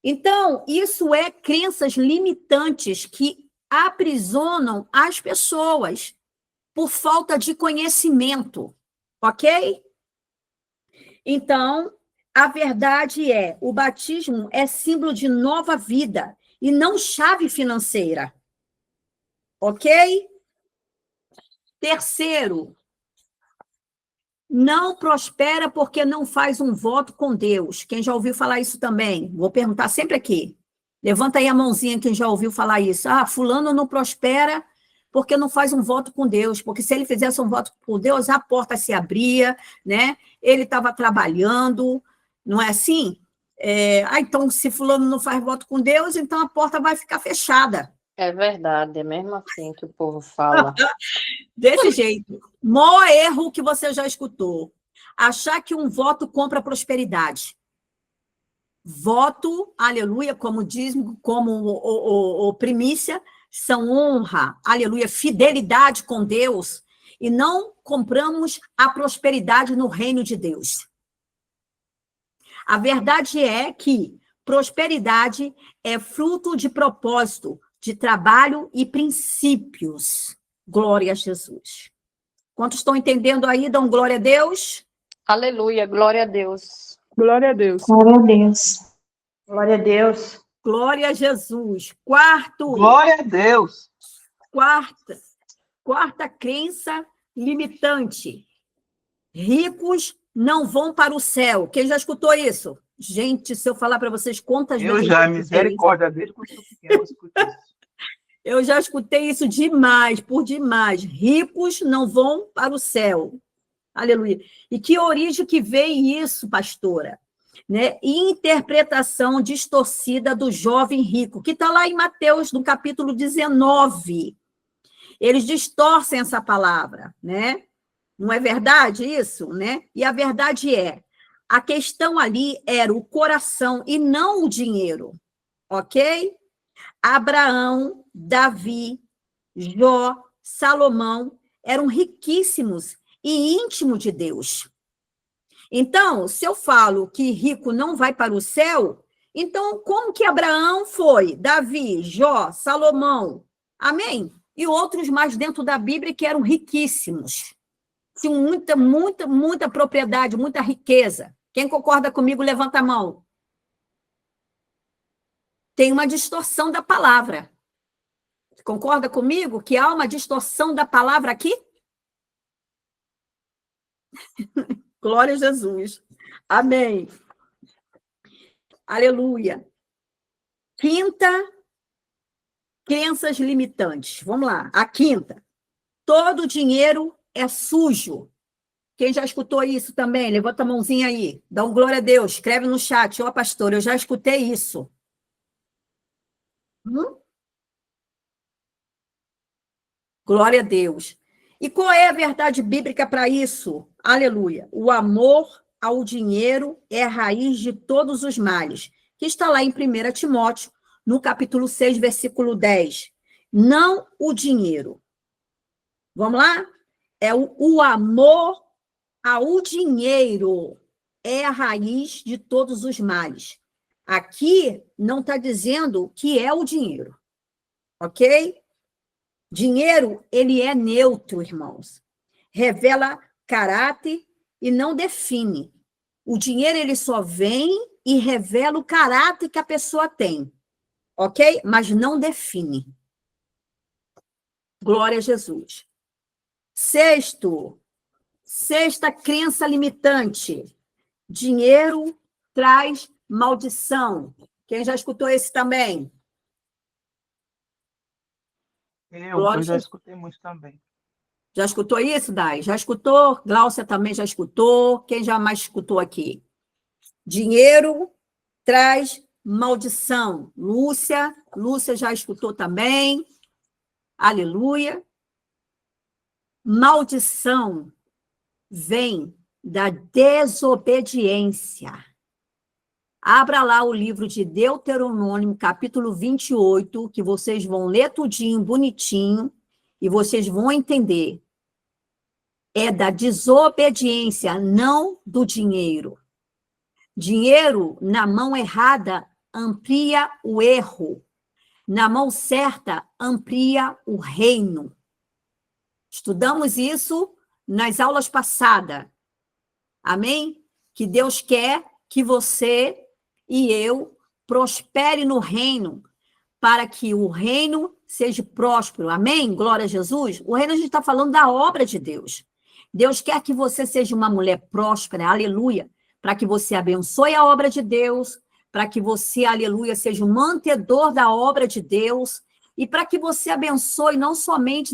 Então, isso é crenças limitantes que aprisionam as pessoas por falta de conhecimento, ok? Então, a verdade é, o batismo é símbolo de nova vida e não chave financeira, ok? Terceiro, não prospera porque não faz um voto com Deus. Quem já ouviu falar isso também? Vou perguntar sempre aqui. Levanta aí a mãozinha quem já ouviu falar isso. Ah, fulano não prospera porque não faz um voto com Deus. Porque se ele fizesse um voto com Deus, a porta se abria, né? Ele estava trabalhando, não é assim? Então, se fulano não faz voto com Deus, então a porta vai ficar fechada. É verdade, é mesmo assim que o povo fala. Desse jeito. Maior erro que você já escutou. Achar que um voto compra prosperidade. Voto, aleluia, como dízimo, como primícia, são honra, aleluia, fidelidade com Deus, e não compramos a prosperidade no reino de Deus. A verdade é que prosperidade é fruto de propósito, de trabalho e princípios. Glória a Jesus. Quantos estão entendendo aí? Dão glória a Deus? Aleluia, glória a Deus. Glória a Deus. Glória a Deus. Glória a Deus. Glória a Jesus. Quarto. Glória a Deus. Quarta crença limitante. Ricos não vão para o céu. Quem já escutou isso? Gente, se eu falar para vocês quantas vezes... Eu já, misericórdia, desde quando eu pequeno, eu escuto isso. Eu já escutei isso demais, por demais. Ricos não vão para o céu. Aleluia. E que origem que vem isso, pastora? Né? Interpretação distorcida do jovem rico, que está lá em Mateus, no capítulo 19. Eles distorcem essa palavra, né? Não é verdade isso, né? E a verdade é, a questão ali era o coração e não o dinheiro, ok? Abraão, Davi, Jó, Salomão eram riquíssimos e íntimos de Deus. Então, se eu falo que rico não vai para o céu, então como que Abraão foi? Davi, Jó, Salomão, amém? E outros mais dentro da Bíblia que eram riquíssimos. Tinham muita propriedade, muita riqueza. Quem concorda comigo, levanta a mão. Tem uma distorção da palavra. Concorda comigo que há uma distorção da palavra aqui? Glória a Jesus. Amém. Aleluia. Quinta, crenças limitantes. Vamos lá. A quinta. Todo dinheiro é sujo. Quem já escutou isso também? Levanta a mãozinha aí. Dá um glória a Deus. Escreve no chat. Ó, pastor, eu já escutei isso. Glória a Deus. E qual é a verdade bíblica para isso? Aleluia. O amor ao dinheiro é a raiz de todos os males, que está lá em 1 Timóteo, no capítulo 6, versículo 10. Não o dinheiro. Vamos lá? É o amor ao dinheiro é a raiz de todos os males. Aqui não está dizendo que é o dinheiro, ok? Dinheiro, ele é neutro, irmãos. Revela caráter e não define. O dinheiro, ele só vem e revela o caráter que a pessoa tem, ok? Mas não define. Glória a Jesus. Sexta crença limitante. Dinheiro traz maldição. Quem já escutou esse também? Eu já escutei muito também. Já escutou isso, Dai? Já escutou? Gláucia também já escutou. Quem já mais escutou aqui? Dinheiro traz maldição. Lúcia já escutou também. Aleluia. Maldição vem da desobediência. Abra lá o livro de Deuteronômio, capítulo 28, que vocês vão ler tudinho, bonitinho, e vocês vão entender. É da desobediência, não do dinheiro. Dinheiro na mão errada amplia o erro. Na mão certa amplia o reino. Estudamos isso nas aulas passadas. Amém? Que Deus quer que você e eu prospere no reino, para que o reino seja próspero. Amém? Glória a Jesus. O reino, a gente está falando da obra de Deus. Deus quer que você seja uma mulher próspera, aleluia, para que você abençoe a obra de Deus, para que você, aleluia, seja um mantedor da obra de Deus, e para que você abençoe não somente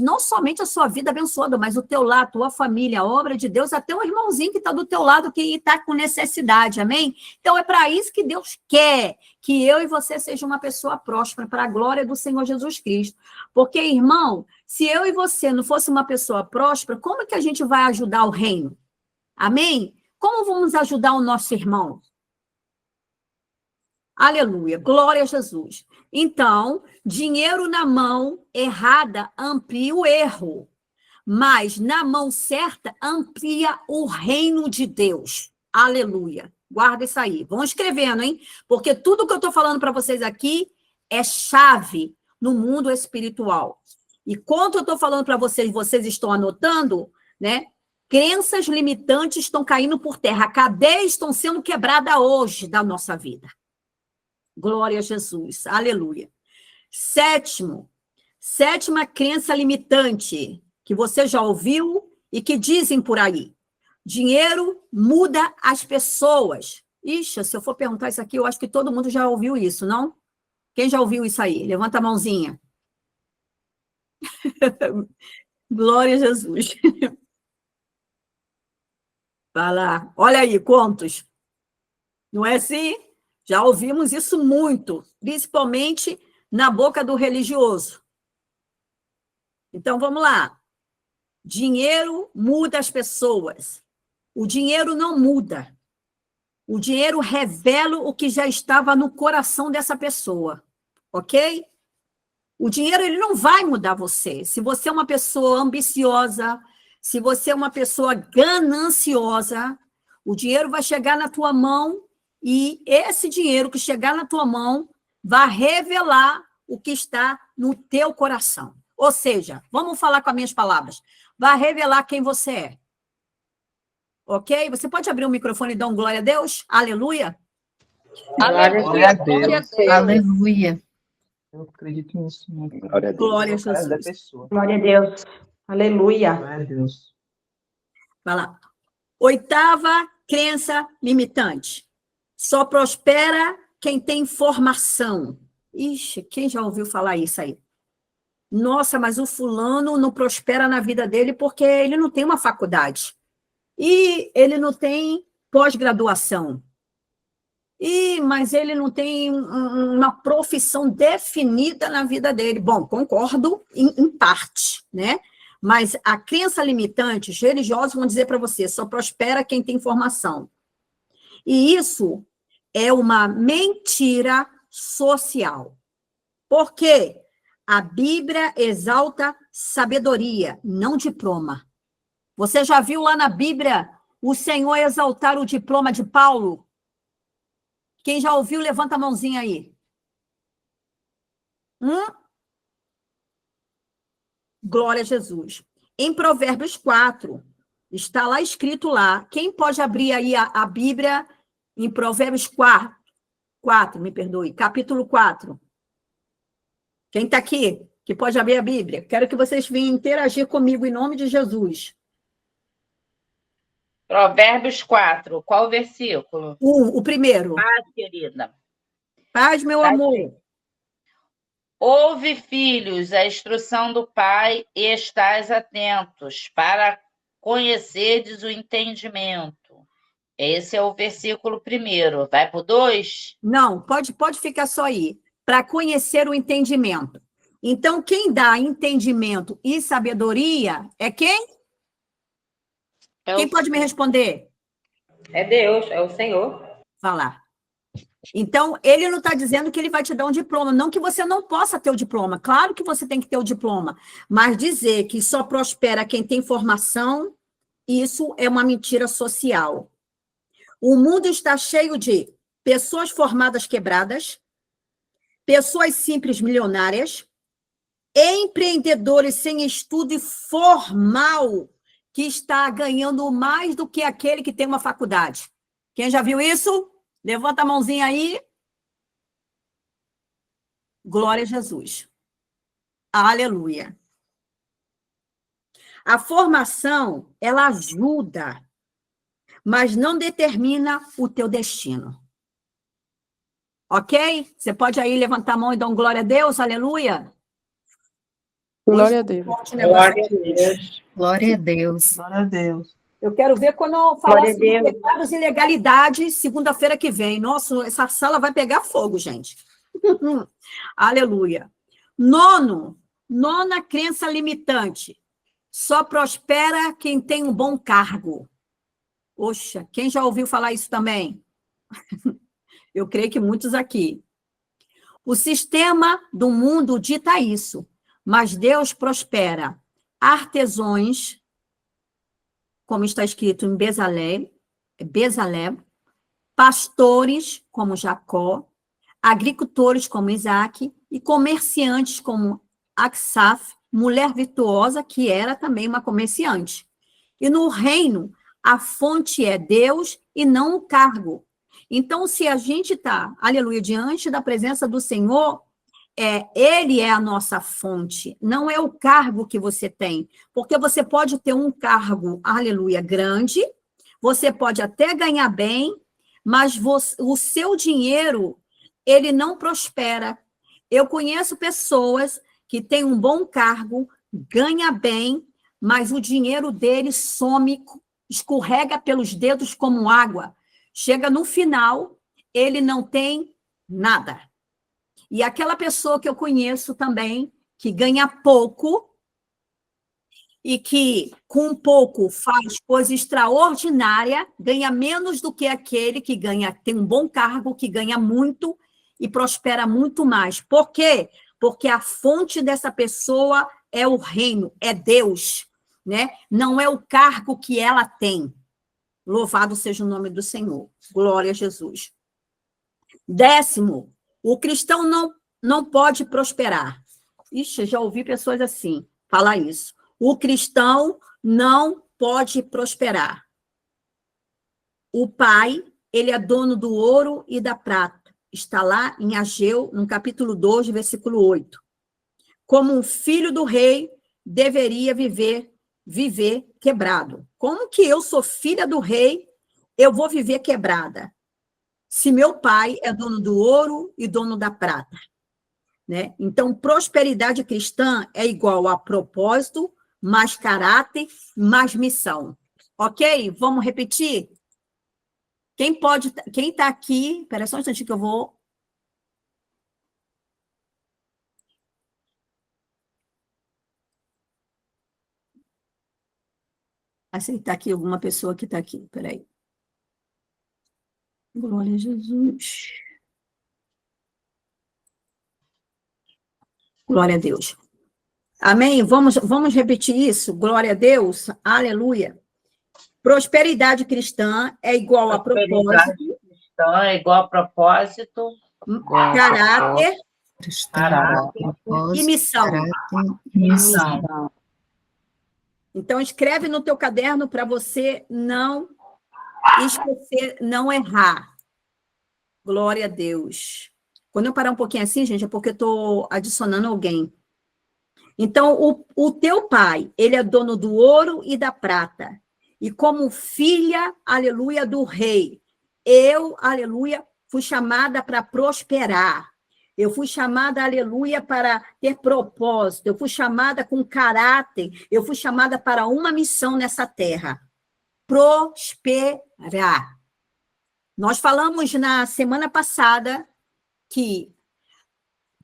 a sua vida abençoada, mas o teu lar, a tua família, a obra de Deus, até o irmãozinho que está do teu lado, que está com necessidade, amém? Então, é para isso que Deus quer que eu e você seja uma pessoa próspera, para a glória do Senhor Jesus Cristo. Porque, irmão, se eu e você não fosse uma pessoa próspera, como que a gente vai ajudar o reino? Amém? Como vamos ajudar o nosso irmão? Aleluia, glória a Jesus. Então, dinheiro na mão errada amplia o erro, mas na mão certa amplia o reino de Deus. Aleluia. Guarda isso aí. Vão escrevendo, hein? Porque tudo que eu estou falando para vocês aqui é chave no mundo espiritual. E quando eu estou falando para vocês, vocês estão anotando, né? Crenças limitantes estão caindo por terra. Cadeias estão sendo quebradas hoje da nossa vida. Glória a Jesus. Aleluia. Sétima crença limitante, que você já ouviu e que dizem por aí. Dinheiro muda as pessoas. Ixi, se eu for perguntar isso aqui, eu acho que todo mundo já ouviu isso, não? Quem já ouviu isso aí? Levanta a mãozinha. Glória a Jesus. Vai lá. Olha aí, quantos? Não é assim? Já ouvimos isso muito, principalmente na boca do religioso. Então, vamos lá. Dinheiro muda as pessoas. O dinheiro não muda. O dinheiro revela o que já estava no coração dessa pessoa, ok? O dinheiro, ele não vai mudar você. Se você é uma pessoa ambiciosa, se você é uma pessoa gananciosa, o dinheiro vai chegar na tua mão e esse dinheiro que chegar na tua mão vai revelar o que está no teu coração. Ou seja, vamos falar com as minhas palavras, vai revelar quem você é. Ok? Você pode abrir o microfone e dar um glória a Deus? Aleluia. Aleluia. Glória a Deus. Glória a Deus. Aleluia. Eu acredito nisso muito. Glória a Deus. Glória a Da Jesus. pessoa. Glória a Deus. Aleluia. Glória a Deus. Vai lá. 8ª crença limitante. Só prospera quem tem formação. Ixi, quem já ouviu falar isso aí? Nossa, mas o fulano não prospera na vida dele porque ele não tem uma faculdade. E ele não tem pós-graduação. Mas ele não tem uma profissão definida na vida dele. Bom, concordo em parte, né? Mas a crença limitante, os religiosos vão dizer para você, só prospera quem tem formação. E isso é uma mentira social. Por quê? A Bíblia exalta sabedoria, não diploma. Você já viu lá na Bíblia o Senhor exaltar o diploma de Paulo? Quem já ouviu, levanta a mãozinha aí. Glória a Jesus. Em Provérbios 4, está lá escrito lá. Quem pode abrir aí a Bíblia em Provérbios 4, me perdoe, capítulo 4. Quem está aqui, que pode abrir a Bíblia? Quero que vocês venham interagir comigo em nome de Jesus. Provérbios 4, qual versículo? O primeiro. Paz, querida. Paz, meu amor. Ouve, filhos, a instrução do pai e estais atentos, para conhecerdes o entendimento. Esse é o versículo 1. Vai para o 2? Não, pode ficar só aí. Para conhecer o entendimento. Então, quem dá entendimento e sabedoria é quem? Quem pode me responder? É Deus, é o Senhor. Vai lá. Então, ele não está dizendo que ele vai te dar um diploma. Não que você não possa ter o diploma. Claro que você tem que ter o diploma. Mas dizer que só prospera quem tem formação, isso é uma mentira social. O mundo está cheio de pessoas formadas quebradas, pessoas simples milionárias, empreendedores sem estudo formal que está ganhando mais do que aquele que tem uma faculdade. Quem já viu isso? Levanta a mãozinha aí. Glória a Jesus. Aleluia. A formação, ela ajuda, mas não determina o teu destino. Ok? Você pode aí levantar a mão e dar um glória a Deus, aleluia? Glória a Deus. Glória a Deus. Glória a Deus. Glória a Deus. Eu quero ver quando eu falar Glória a sobre Deus. pecados e ilegalidade, segunda-feira que vem. Nossa, essa sala vai pegar fogo, gente. Aleluia. Nona crença limitante. Só prospera quem tem um bom cargo. Poxa, quem já ouviu falar isso também? Eu creio que muitos aqui. O sistema do mundo dita isso, mas Deus prospera artesãos, como está escrito em Bezalel, pastores, como Jacó, agricultores, como Isaac, e comerciantes, como Aksaf, mulher virtuosa, que era também uma comerciante. E no reino, a fonte é Deus e não o cargo. Então, se a gente está, aleluia, diante da presença do Senhor, Ele é a nossa fonte, não é o cargo que você tem. Porque você pode ter um cargo, aleluia, grande, você pode até ganhar bem, mas o seu dinheiro, ele não prospera. Eu conheço pessoas que têm um bom cargo, ganha bem, mas o dinheiro deles some, escorrega pelos dedos como água. Chega no final, ele não tem nada. E aquela pessoa que eu conheço também, que ganha pouco, e que com pouco faz coisa extraordinária, ganha menos do que aquele que tem um bom cargo, que ganha muito e prospera muito mais. Por quê? Porque a fonte dessa pessoa é o reino, é Deus, né? Não é o cargo que ela tem. Louvado seja o nome do Senhor. Glória a Jesus. 10º, o cristão não pode prosperar. Ixi, já ouvi pessoas assim falar isso. O cristão não pode prosperar. O pai, ele é dono do ouro e da prata. está lá em Ageu, no capítulo 2, versículo 8. Como um filho do rei deveria viver quebrado. Como que eu sou filha do rei, eu vou viver quebrada? Se meu pai é dono do ouro e dono da prata, né? Então, prosperidade cristã é igual a propósito, mais caráter, mais missão. Ok? Vamos repetir? Quem está aqui... Espera só um instantinho que eu vou... aceitar aqui alguma pessoa que está aqui. Espera aí. Glória a Jesus. Glória a Deus. Amém? Vamos repetir isso? Glória a Deus. Aleluia. Prosperidade cristã é igual a propósito. Cristã é igual a propósito. Caráter Propósito, e missão. caráter e missão. Então, escreve no teu caderno para você não esquecer, não errar. Glória a Deus. Quando eu parar um pouquinho assim, gente, é porque eu estou adicionando alguém. Então, o teu pai, ele é dono do ouro e da prata. E como filha, aleluia, do rei, eu, aleluia, fui chamada para prosperar. Eu fui chamada, aleluia, para ter propósito. Eu fui chamada com caráter. Eu fui chamada para uma missão nessa terra. Prosperar. Nós falamos na semana passada que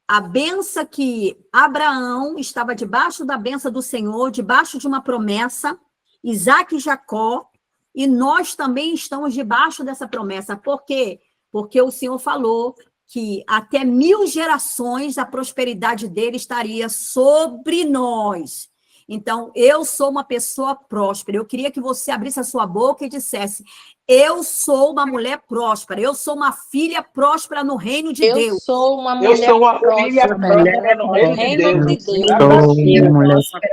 a benção que Abraão estava debaixo da benção do Senhor, debaixo de uma promessa, Isaac e Jacó, e nós também estamos debaixo dessa promessa. Por quê? Porque o Senhor falou que até 1000 gerações a prosperidade dele estaria sobre nós. Então, eu sou uma pessoa próspera. Eu queria que você abrisse a sua boca e dissesse: eu sou uma mulher próspera, eu sou uma filha próspera no reino de Deus. Eu sou uma Eu mulher sou uma filha próspera próspera no reino de reino Deus. de Deus. Sou uma mulher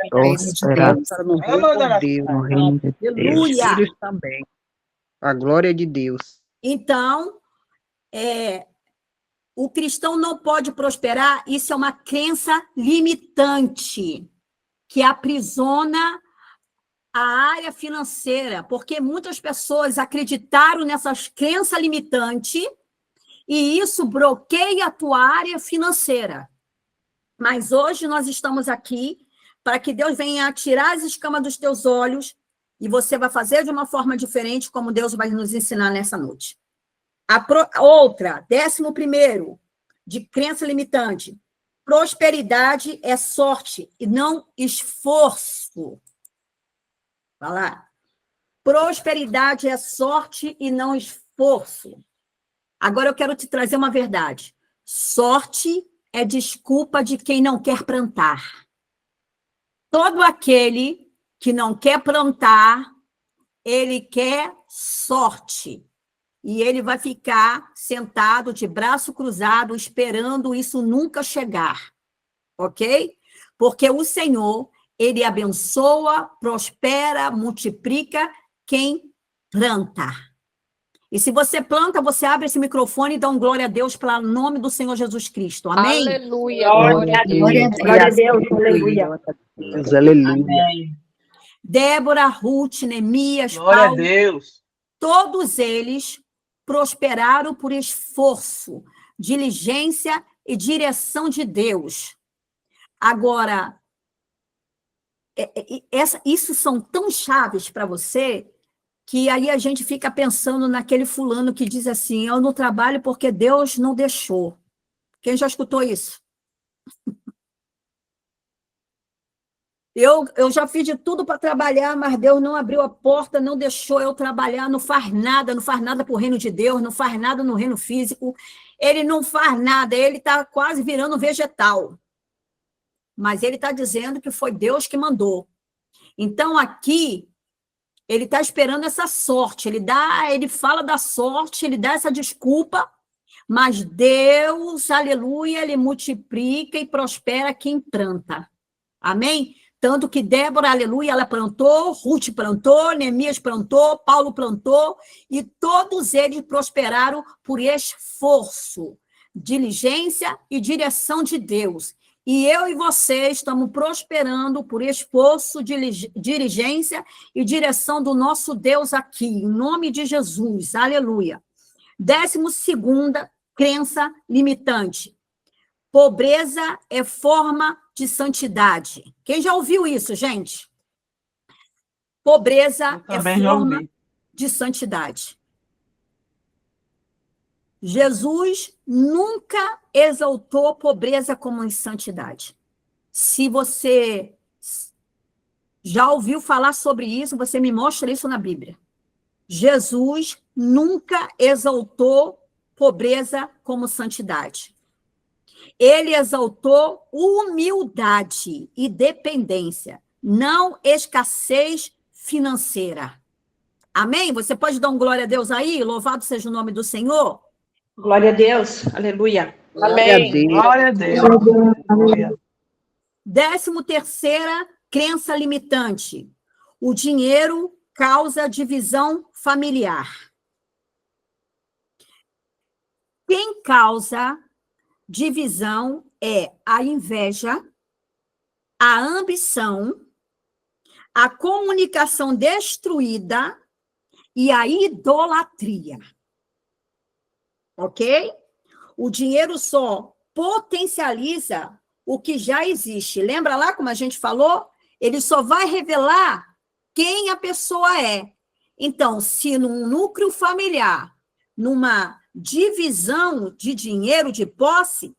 próspera No reino de Deus, no reino de Deus. Aleluia! filhos também. A glória de Deus. Então, o cristão não pode prosperar, isso é uma crença limitante, que aprisiona a área financeira, porque muitas pessoas acreditaram nessas crenças limitantes e isso bloqueia a tua área financeira. Mas hoje nós estamos aqui para que Deus venha tirar as escamas dos teus olhos e você vai fazer de uma forma diferente, como Deus vai nos ensinar nessa noite. Outra, 11º, de crença limitante. Prosperidade é sorte e não esforço. Vai lá. Prosperidade é sorte e não esforço. Agora eu quero te trazer uma verdade. Sorte é desculpa de quem não quer plantar. Todo aquele que não quer plantar, ele quer sorte. E ele vai ficar sentado de braço cruzado, esperando isso nunca chegar. Ok? Porque o Senhor, ele abençoa, prospera, multiplica quem planta. E se você planta, você abre esse microfone e dá um glória a Deus pelo nome do Senhor Jesus Cristo. Amém? Aleluia. Glória a Deus. Glória a Deus, aleluia. Deus, aleluia. Amém. Débora, Ruth, Neemias, Glória a Paulo, Deus. todos eles prosperaram por esforço, diligência e direção de Deus. Agora, isso são tão chaves para você, que aí a gente fica pensando naquele fulano que diz assim: eu não trabalho porque Deus não deixou. Quem já escutou isso? Eu já fiz de tudo para trabalhar, mas Deus não abriu a porta, não deixou eu trabalhar, não faz nada para o reino de Deus, não faz nada no reino físico, ele não faz nada, ele está quase virando vegetal. Mas ele está dizendo que foi Deus que mandou. Então, aqui, ele está esperando essa sorte, ele fala da sorte, ele dá essa desculpa, mas Deus, aleluia, ele multiplica e prospera quem planta. Amém? Tanto que Débora, aleluia, ela plantou, Ruth plantou, Neemias plantou, Paulo plantou, e todos eles prosperaram por esforço. diligência e direção de Deus. E eu e você estamos prosperando por esforço, diligência e direção do nosso Deus aqui, em nome de Jesus. Aleluia. 12ª crença limitante. Pobreza é forma de santidade. Quem já ouviu isso, gente? Pobreza é forma de santidade. Jesus nunca exaltou pobreza como santidade. Se você já ouviu falar sobre isso, você me mostra isso na Bíblia. Jesus nunca exaltou pobreza como santidade. Ele exaltou humildade e dependência, não escassez financeira. Amém? Você pode dar um glória a Deus aí? Louvado seja o nome do Senhor. Glória a Deus, aleluia. Amém. Glória a Deus. Aleluia. 13ª crença limitante. O dinheiro causa divisão familiar. Quem causa divisão é a inveja, a ambição, a comunicação destruída e a idolatria. Ok? O dinheiro só potencializa o que já existe. Lembra lá como a gente falou? Ele só vai revelar quem a pessoa é. Então, se num núcleo familiar, numa divisão de dinheiro, de posse,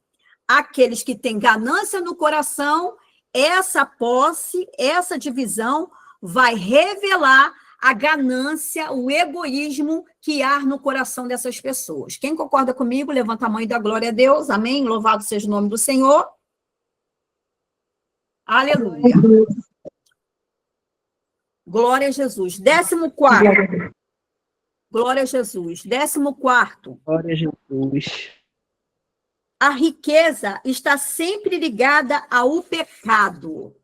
aqueles que têm ganância no coração, essa posse, essa divisão vai revelar a ganância, o egoísmo que há no coração dessas pessoas. Quem concorda comigo, levanta a mão e dá glória a Deus. Amém? Louvado seja o nome do Senhor. Aleluia. Glória a Jesus. 14º. Glória a Jesus. 14º. Glória a Jesus. A riqueza está sempre ligada ao pecado.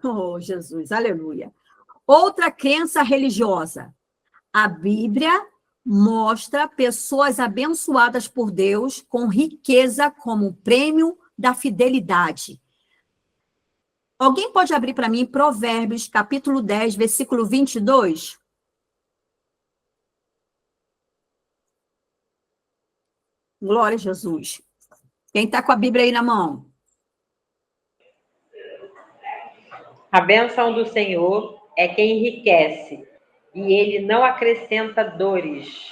Oh, Jesus, aleluia. Outra crença religiosa. A Bíblia mostra pessoas abençoadas por Deus com riqueza como prêmio da fidelidade. Alguém pode abrir para mim Provérbios, capítulo 10, versículo 22? Glória a Jesus. Quem está com a Bíblia aí na mão? A bênção do Senhor é quem enriquece, e ele não acrescenta dores.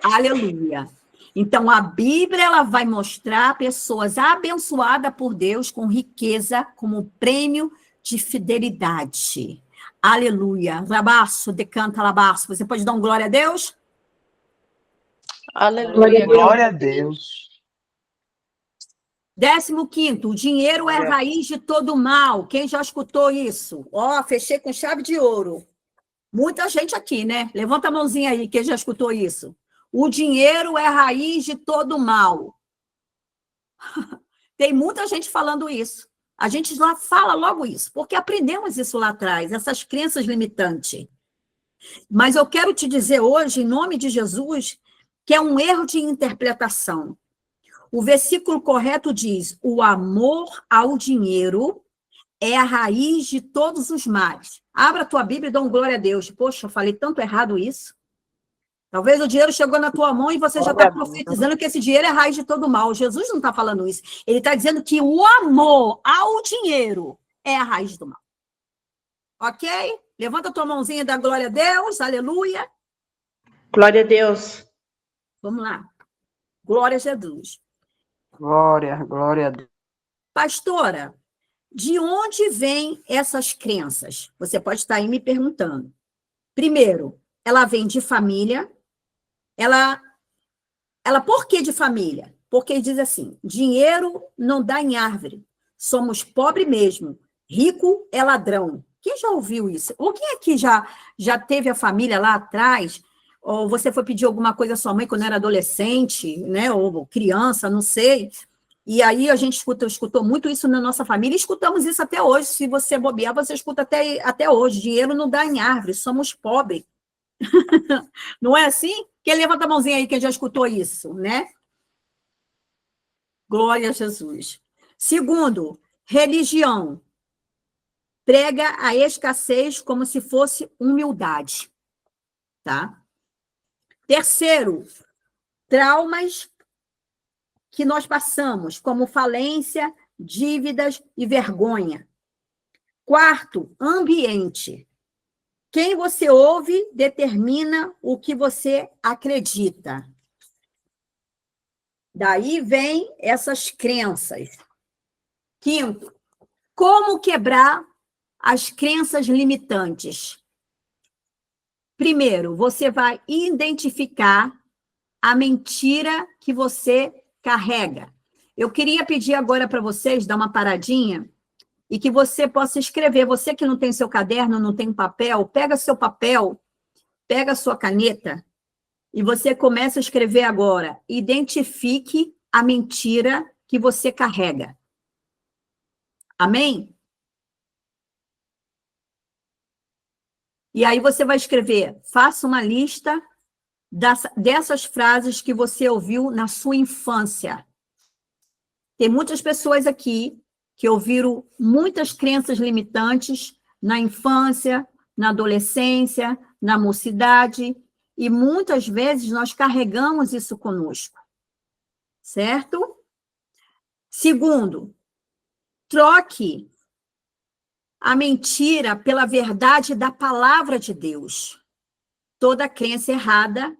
Aleluia. Então, a Bíblia ela vai mostrar pessoas abençoadas por Deus com riqueza como prêmio de fidelidade. Aleluia. Labaço, decanta, labaço. Você pode dar um glória a Deus? Aleluia. Glória a Deus. 15º, o dinheiro é a raiz de todo mal. Quem já escutou isso? Ó, fechei com chave de ouro. Muita gente aqui, né? Levanta a mãozinha aí, quem já escutou isso. O dinheiro é a raiz de todo mal. Tem muita gente falando isso. A gente lá fala logo isso, porque aprendemos isso lá atrás, essas crenças limitantes. Mas eu quero te dizer hoje, em nome de Jesus, que é um erro de interpretação. O versículo correto diz: o amor ao dinheiro é a raiz de todos os males. Abra a tua Bíblia e dá um glória a Deus. Poxa, eu falei tanto errado isso. Talvez o dinheiro chegou na tua mão e você já está profetizando que esse dinheiro é a raiz de todo mal. Jesus não está falando isso. Ele está dizendo que o amor ao dinheiro é a raiz do mal. Ok? Levanta a tua mãozinha e dá glória a Deus. Aleluia. Glória a Deus. Vamos lá. Glória a Jesus. Glória a Deus. Pastora, de onde vêm essas crenças? Você pode estar aí me perguntando. Primeiro, ela vem de família. Ela por que de família? Porque diz assim: dinheiro não dá em árvore. Somos pobre mesmo. Rico é ladrão. Quem já ouviu isso? Ou quem aqui já teve a família lá atrás? Ou você foi pedir alguma coisa à sua mãe quando era adolescente, né? Ou criança, não sei. E aí a gente escutou muito isso na nossa família, e escutamos isso até hoje. Se você bobear, você escuta até hoje. Dinheiro não dá em árvore, somos pobres. Não é assim? Quem levanta a mãozinha aí, quem já escutou isso, né? Glória a Jesus. Segundo, religião. Prega a escassez como se fosse humildade. Tá? Terceiro, traumas que nós passamos, como falência, dívidas e vergonha. Quarto, ambiente. Quem você ouve determina o que você acredita. Daí vem essas crenças. Quinto, como quebrar as crenças limitantes? Primeiro, você vai identificar a mentira que você carrega. Eu queria pedir agora para vocês dar uma paradinha e que você possa escrever. Você que não tem seu caderno, não tem papel, pega seu papel, pega sua caneta e você começa a escrever agora. Identifique a mentira que você carrega. Amém? E aí você vai escrever, faça uma lista dessas frases que você ouviu na sua infância. Tem muitas pessoas aqui que ouviram muitas crenças limitantes na infância, na adolescência, na mocidade, e muitas vezes nós carregamos isso conosco. Certo? Segundo, troque a mentira pela verdade da palavra de Deus. Toda crença errada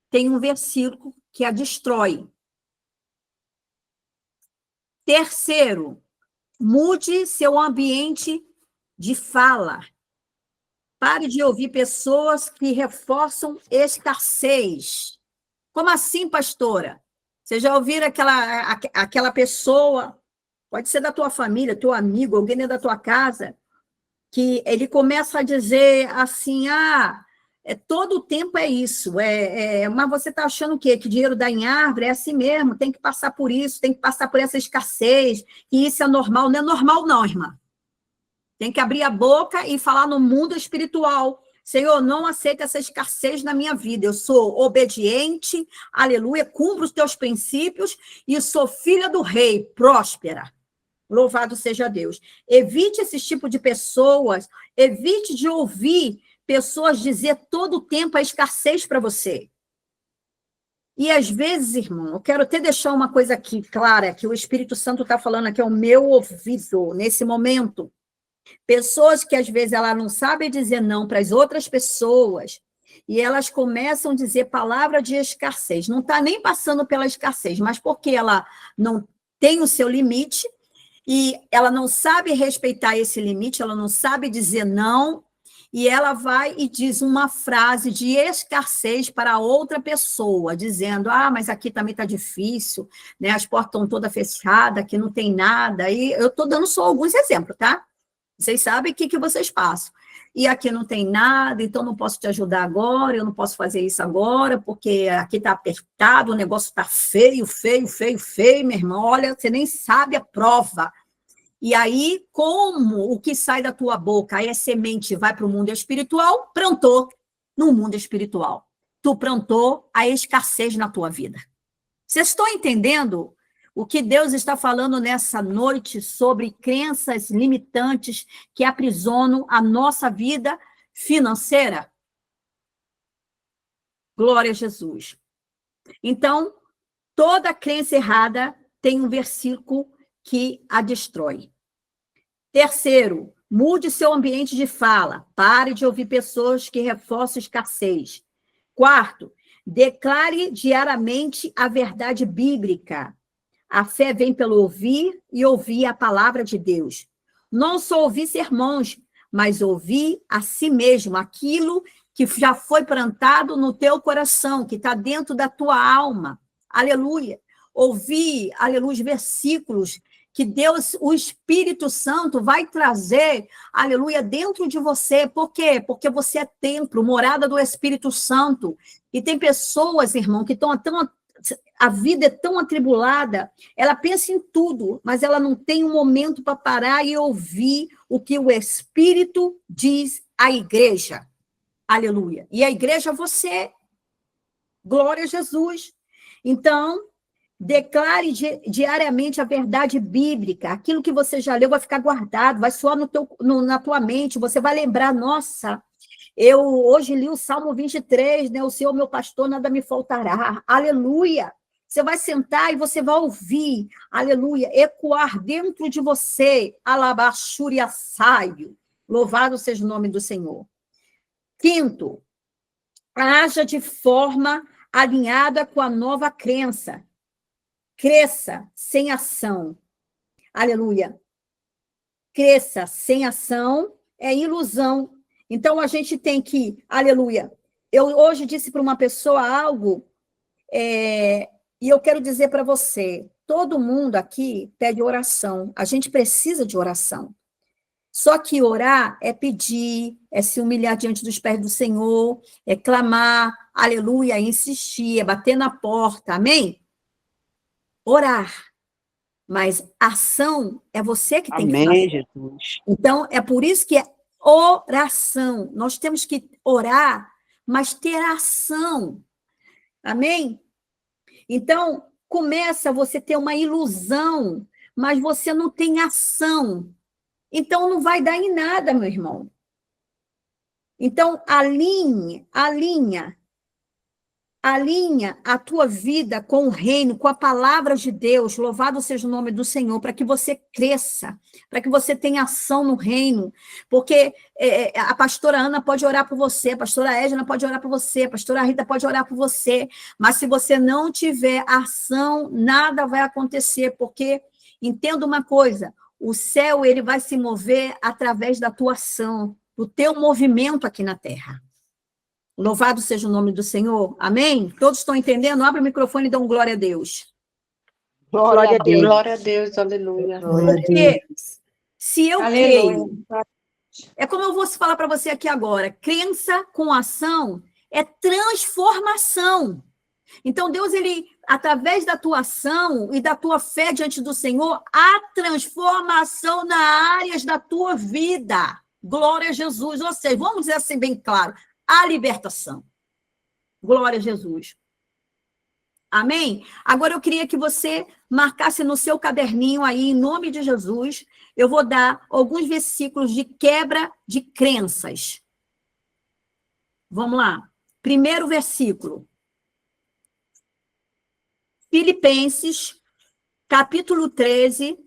tem um versículo que a destrói. Terceiro, mude seu ambiente de fala. Pare de ouvir pessoas que reforçam escassez. Como assim, pastora? Você já ouviu aquela pessoa, pode ser da tua família, teu amigo, alguém da tua casa, que ele começa a dizer assim, todo o tempo é isso, mas você está achando o quê? Que dinheiro dá em árvore? É assim mesmo, tem que passar por isso, tem que passar por essa escassez, que isso é normal. Não é normal não, irmã. Tem que abrir a boca e falar no mundo espiritual. Senhor, não aceita essa escassez na minha vida. Eu sou obediente, aleluia, cumpro os teus princípios e sou filha do rei, próspera. Louvado seja Deus. Evite esse tipo de pessoas, evite de ouvir pessoas dizer todo o tempo a escassez para você. E às vezes, irmão, eu quero até deixar uma coisa aqui clara, que o Espírito Santo está falando aqui ao meu ouvido, nesse momento. Pessoas que às vezes ela não sabe dizer não para as outras pessoas, e elas começam a dizer palavra de escassez. Não está nem passando pela escassez, mas porque ela não tem o seu limite, e ela não sabe respeitar esse limite, ela não sabe dizer não, e ela vai e diz uma frase de escassez para outra pessoa, dizendo, mas aqui também está difícil, né? As portas estão todas fechadas, aqui não tem nada, e eu estou dando só alguns exemplos, tá? Vocês sabem o que vocês passam. E aqui não tem nada, então não posso te ajudar agora, eu não posso fazer isso agora, porque aqui está apertado, o negócio está feio, feio, feio, feio, meu irmão, olha, você nem sabe a prova. E aí, como o que sai da tua boca, aí a semente vai para o mundo espiritual, plantou no mundo espiritual. Tu plantou a escassez na tua vida. Vocês estão entendendo o que Deus está falando nessa noite sobre crenças limitantes que aprisionam a nossa vida financeira? Glória a Jesus. Então, toda crença errada tem um versículo que a destrói. Terceiro, mude seu ambiente de fala. Pare de ouvir pessoas que reforçam escassez. Quarto, declare diariamente a verdade bíblica. A fé vem pelo ouvir e ouvir a palavra de Deus. Não só ouvir sermões, mas ouvir a si mesmo, aquilo que já foi plantado no teu coração, que está dentro da tua alma. Aleluia. Ouvir, aleluia, os versículos que Deus, o Espírito Santo, vai trazer, aleluia, dentro de você. Por quê? Porque você é templo, morada do Espírito Santo. E tem pessoas, irmão, que estão tão... A vida é tão atribulada, ela pensa em tudo, mas ela não tem um momento para parar e ouvir o que o Espírito diz à igreja. Aleluia. E a igreja é você. Glória a Jesus. Então, Declare diariamente a verdade bíblica. Aquilo que você já leu vai ficar guardado, vai soar na tua mente. Você vai lembrar, nossa, eu hoje li o Salmo 23, né? O Senhor, meu pastor, nada me faltará. Aleluia! Você vai sentar e você vai ouvir, aleluia, ecoar dentro de você, alabaxúria saio. Louvado seja o nome do Senhor. Quinto, haja de forma alinhada com a nova crença. Cresça sem ação. Aleluia. Cresça sem ação é ilusão. Então, a gente tem que, aleluia. Eu hoje disse para uma pessoa algo, e eu quero dizer para você, todo mundo aqui pede oração. A gente precisa de oração. Só que orar é pedir, é se humilhar diante dos pés do Senhor, é clamar, aleluia, é insistir, é bater na porta, amém? Orar. Mas ação é você que tem que fazer. Amém, Jesus. Então, é por isso que é oração. Nós temos que orar, mas ter ação. Amém? Então, começa você a ter uma ilusão, mas você não tem ação. Então, não vai dar em nada, meu irmão. Então, alinha a tua vida com o reino, com a palavra de Deus, louvado seja o nome do Senhor, para que você cresça, para que você tenha ação no reino, porque a pastora Ana pode orar por você, a pastora Edna pode orar por você, a pastora Rita pode orar por você, mas se você não tiver ação, nada vai acontecer, porque, entenda uma coisa, o céu ele vai se mover através da tua ação, do teu movimento aqui na terra. Louvado seja o nome do Senhor. Amém? Todos estão entendendo? Abre o microfone e dão glória a Deus. Glória a Deus. Glória a Deus, aleluia. Porque se eu Aleluia. creio, é como eu vou falar para você aqui agora, crença com ação é transformação. Então, Deus, ele, através da tua ação e da tua fé diante do Senhor, há transformação nas áreas da tua vida. Glória a Jesus. Ou seja, vamos dizer assim bem claro, a libertação. Glória a Jesus. Amém? Agora eu queria que você marcasse no seu caderninho aí, em nome de Jesus, eu vou dar alguns versículos de quebra de crenças. Vamos lá. Primeiro versículo. Filipenses, capítulo 13,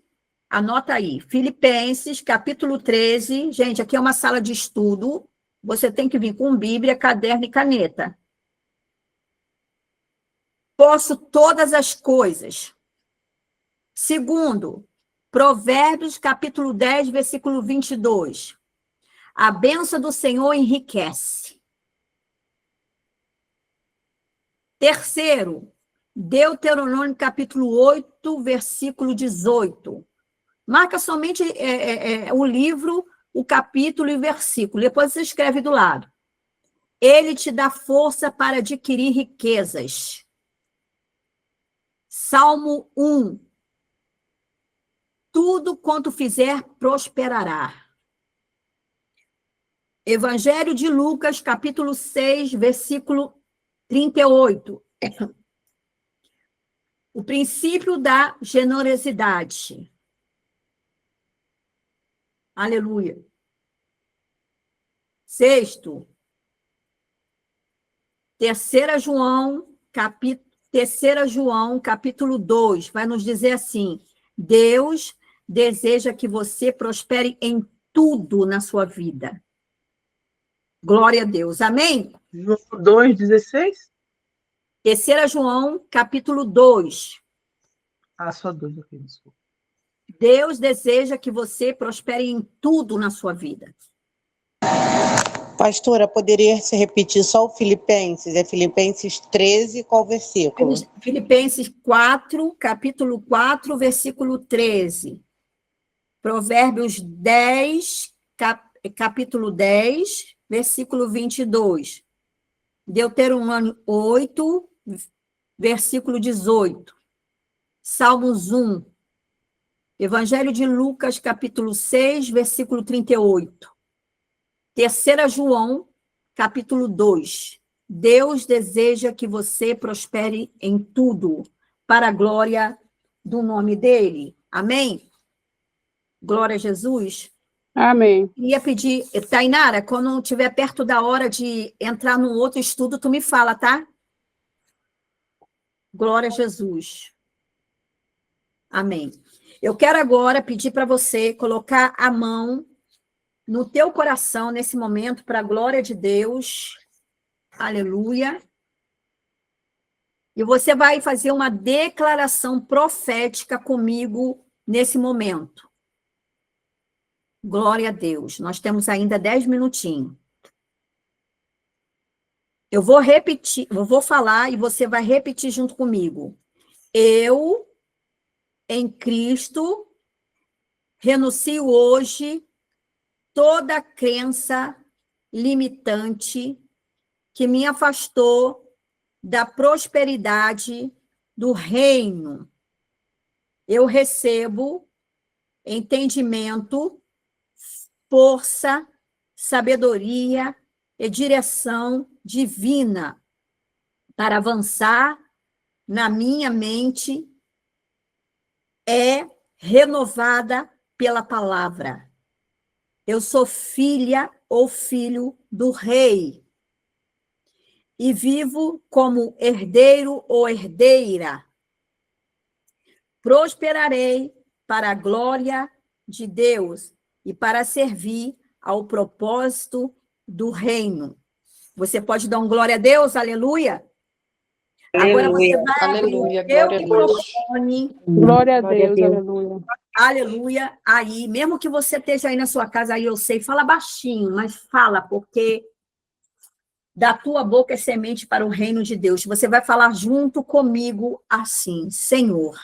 anota aí. Filipenses, capítulo 13. Gente, aqui é uma sala de estudo. Você tem que vir com Bíblia, caderno e caneta. Posso todas as coisas. Segundo, Provérbios, capítulo 10, versículo 22. A bênção do Senhor enriquece. Terceiro, Deuteronômio, capítulo 8, versículo 18. Marca somente o livro, o capítulo e versículo. Depois você escreve do lado. Ele te dá força para adquirir riquezas. Salmo 1. Tudo quanto fizer prosperará. Evangelho de Lucas, capítulo 6, versículo 38. O princípio da generosidade. Aleluia. Sexto, 3 João, capítulo 2, vai nos dizer assim, Deus deseja que você prospere em tudo na sua vida. Glória a Deus. Amém? João 2,16? 3 João, capítulo 2. Ah, só 2 aqui, desculpa. Deus deseja que você prospere em tudo na sua vida. Pastora, poderia se repetir só o Filipenses? É Filipenses 13, qual versículo? Filipenses 4, capítulo 4, versículo 13. Provérbios 10, capítulo 10, versículo 22. Deuteronômio 8, versículo 18. Salmos 1. Evangelho de Lucas, capítulo 6, versículo 38. 3 João, capítulo 2. Deus deseja que você prospere em tudo. para a glória do nome dele. Amém? Glória a Jesus. Amém. Queria pedir, Tainara, quando estiver perto da hora de entrar num outro estudo, tu me fala, tá? Glória a Jesus. Amém. Eu quero agora pedir para você colocar a mão no teu coração nesse momento, para a glória de Deus. Aleluia. E você vai fazer uma declaração profética comigo nesse momento. Glória a Deus. Nós temos ainda 10 minutinhos. Eu vou repetir, eu vou falar e você vai repetir junto comigo. Eu, em Cristo, renuncio hoje toda crença limitante que me afastou da prosperidade do reino. Eu recebo entendimento, força, sabedoria e direção divina para avançar na minha mente é renovada pela palavra. Eu sou filha ou filho do rei e vivo como herdeiro ou herdeira. Prosperarei para a glória de Deus e para servir ao propósito do reino. Você pode dar um glória a Deus, aleluia? Agora você vai Aleluia, abrir o glória a teu Deus. microfone. Glória a Deus, aleluia. Aleluia. Aí, mesmo que você esteja aí na sua casa, aí eu sei, fala baixinho, mas fala, porque da tua boca é semente para o reino de Deus. Você vai falar junto comigo assim: Senhor.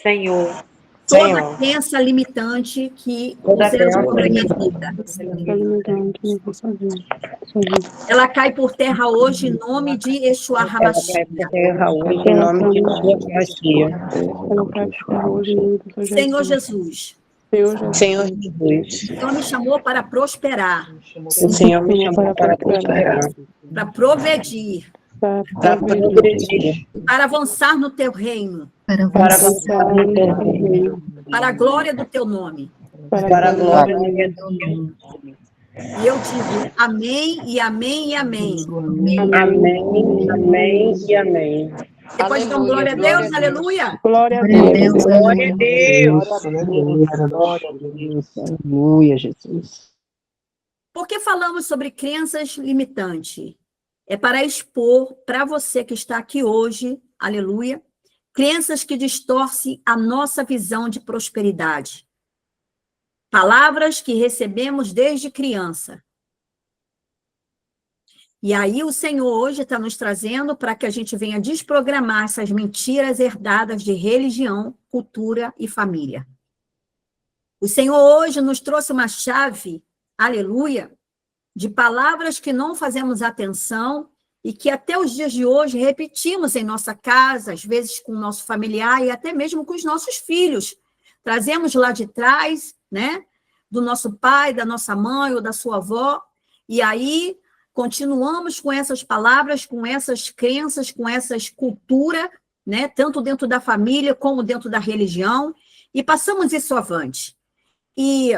Senhor, Toda crença limitante que puseram sobre a minha vida, ela cai por terra hoje em nome de Yeshua HaMashiach. Em nome de Jesus. Senhor Jesus, Senhor Jesus, o Senhor me chamou para prosperar, o Senhor me chamou para prosperar, para progredir, para progredir, para avançar no teu reino, para avançar no teu reino, para a glória do teu nome. para a glória do teu nome. E eu digo amém e amém e amém. Amém, amém e amém. Você pode dar um glória a Deus, aleluia? Glória a Deus. Glória a Deus. Glória a Deus. Aleluia, Jesus. Por que falamos sobre crenças limitantes? É para expor para você que está aqui hoje, aleluia, crenças que distorcem a nossa visão de prosperidade. Palavras que recebemos desde criança. E aí o Senhor hoje está nos trazendo para que a gente venha desprogramar essas mentiras herdadas de religião, cultura e família. O Senhor hoje nos trouxe uma chave, aleluia, de palavras que não fazemos atenção e que até os dias de hoje repetimos em nossa casa, às vezes com o nosso familiar e até mesmo com os nossos filhos. Trazemos lá de trás, né, do nosso pai, da nossa mãe ou da sua avó, e aí continuamos com essas palavras, com essas crenças, com essas culturas, né, tanto dentro da família como dentro da religião, e passamos isso avante. E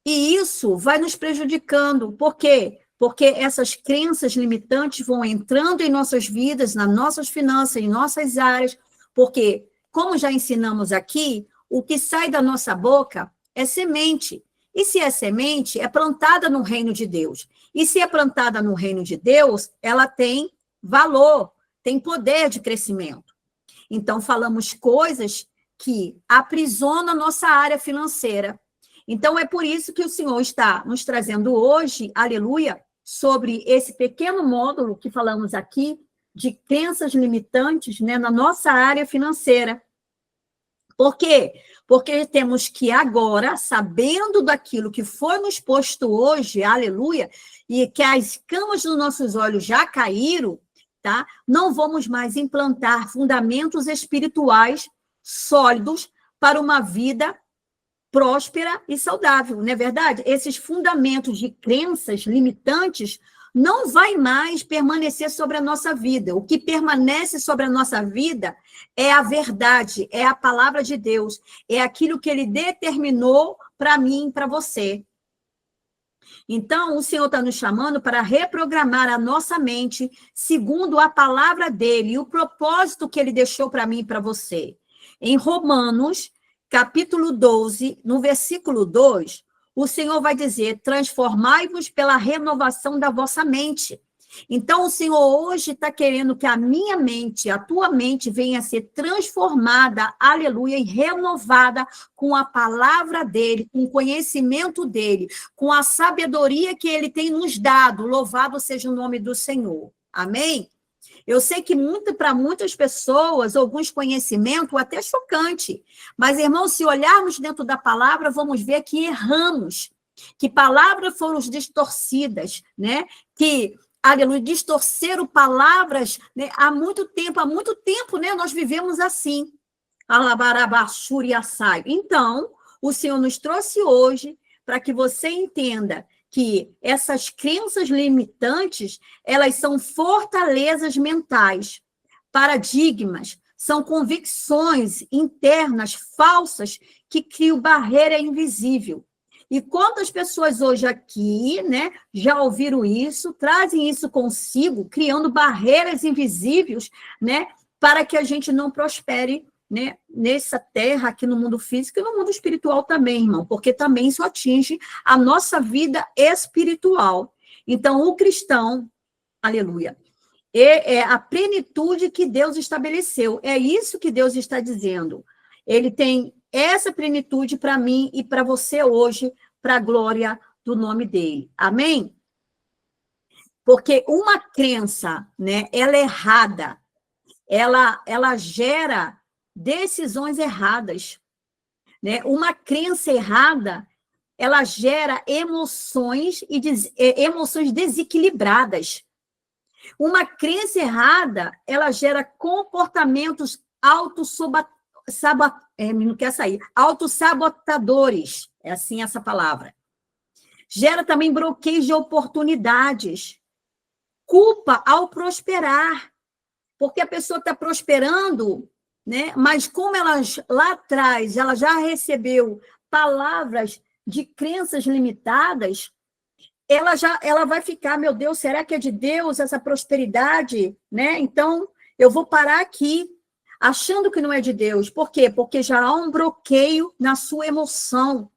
isso vai nos prejudicando. Por quê? Porque essas crenças limitantes vão entrando em nossas vidas, nas nossas finanças, em nossas áreas, porque, como já ensinamos aqui, o que sai da nossa boca é semente. E se é semente, é plantada no reino de Deus. E se é plantada no reino de Deus, ela tem valor, tem poder de crescimento. Então, falamos coisas que aprisionam a nossa área financeira. Então, é por isso que o Senhor está nos trazendo hoje, aleluia, sobre esse pequeno módulo que falamos aqui, de crenças limitantes, né, na nossa área financeira. Por quê? Porque temos que agora, sabendo daquilo que foi nos posto hoje, aleluia, e que as escamas dos nossos olhos já caíram, tá? Não vamos mais implantar fundamentos espirituais sólidos para uma vida próspera e saudável, não é verdade? Esses fundamentos de crenças limitantes não vai mais permanecer sobre a nossa vida. O que permanece sobre a nossa vida é a verdade, é a palavra de Deus, é aquilo que ele determinou para mim e para você. Então, o Senhor está nos chamando para reprogramar a nossa mente segundo a palavra dele e o propósito que ele deixou para mim e para você. Em Romanos, capítulo 12, no versículo 2, o Senhor vai dizer: transformai-vos pela renovação da vossa mente. Então, o Senhor hoje está querendo que a minha mente, a tua mente, venha a ser transformada, aleluia, e renovada com a palavra dele, com o conhecimento dele, com a sabedoria que ele tem nos dado. Louvado seja o nome do Senhor. Amém? Eu sei que para muitas pessoas, alguns conhecimentos até chocante. Mas, irmãos, se olharmos dentro da palavra, vamos ver que erramos, que palavras foram distorcidas, né? Que, aleluia, distorceram palavras, né? Há muito tempo, né? Nós vivemos assim. Alabarabaxuriaçai. Então, o Senhor nos trouxe hoje para que você entenda que essas crenças limitantes, elas são fortalezas mentais, paradigmas, são convicções internas falsas que criam barreira invisível. E quantas pessoas hoje aqui, né, já ouviram isso, trazem isso consigo, criando barreiras invisíveis, né, para que a gente não prospere, né, nessa terra, aqui no mundo físico e no mundo espiritual também, irmão, porque também isso atinge a nossa vida espiritual. Então, o cristão, aleluia, é a plenitude que Deus estabeleceu. É isso que Deus está dizendo. Ele tem essa plenitude para mim e para você hoje, para a glória do nome dele. Amém? Porque uma crença, né, ela é errada, ela gera decisões erradas, né? Uma crença errada, ela gera emoções emoções desequilibradas. Uma crença errada, ela gera comportamentos autossabotadores, é assim essa palavra. Gera também bloqueios de oportunidades, culpa ao prosperar, porque a pessoa está prosperando, né? Mas como lá atrás ela já recebeu palavras de crenças limitadas, ela vai ficar, meu Deus, será que é de Deus essa prosperidade, né? Então eu vou parar aqui, achando que não é de Deus. Por quê? Porque já há um bloqueio na sua emoção,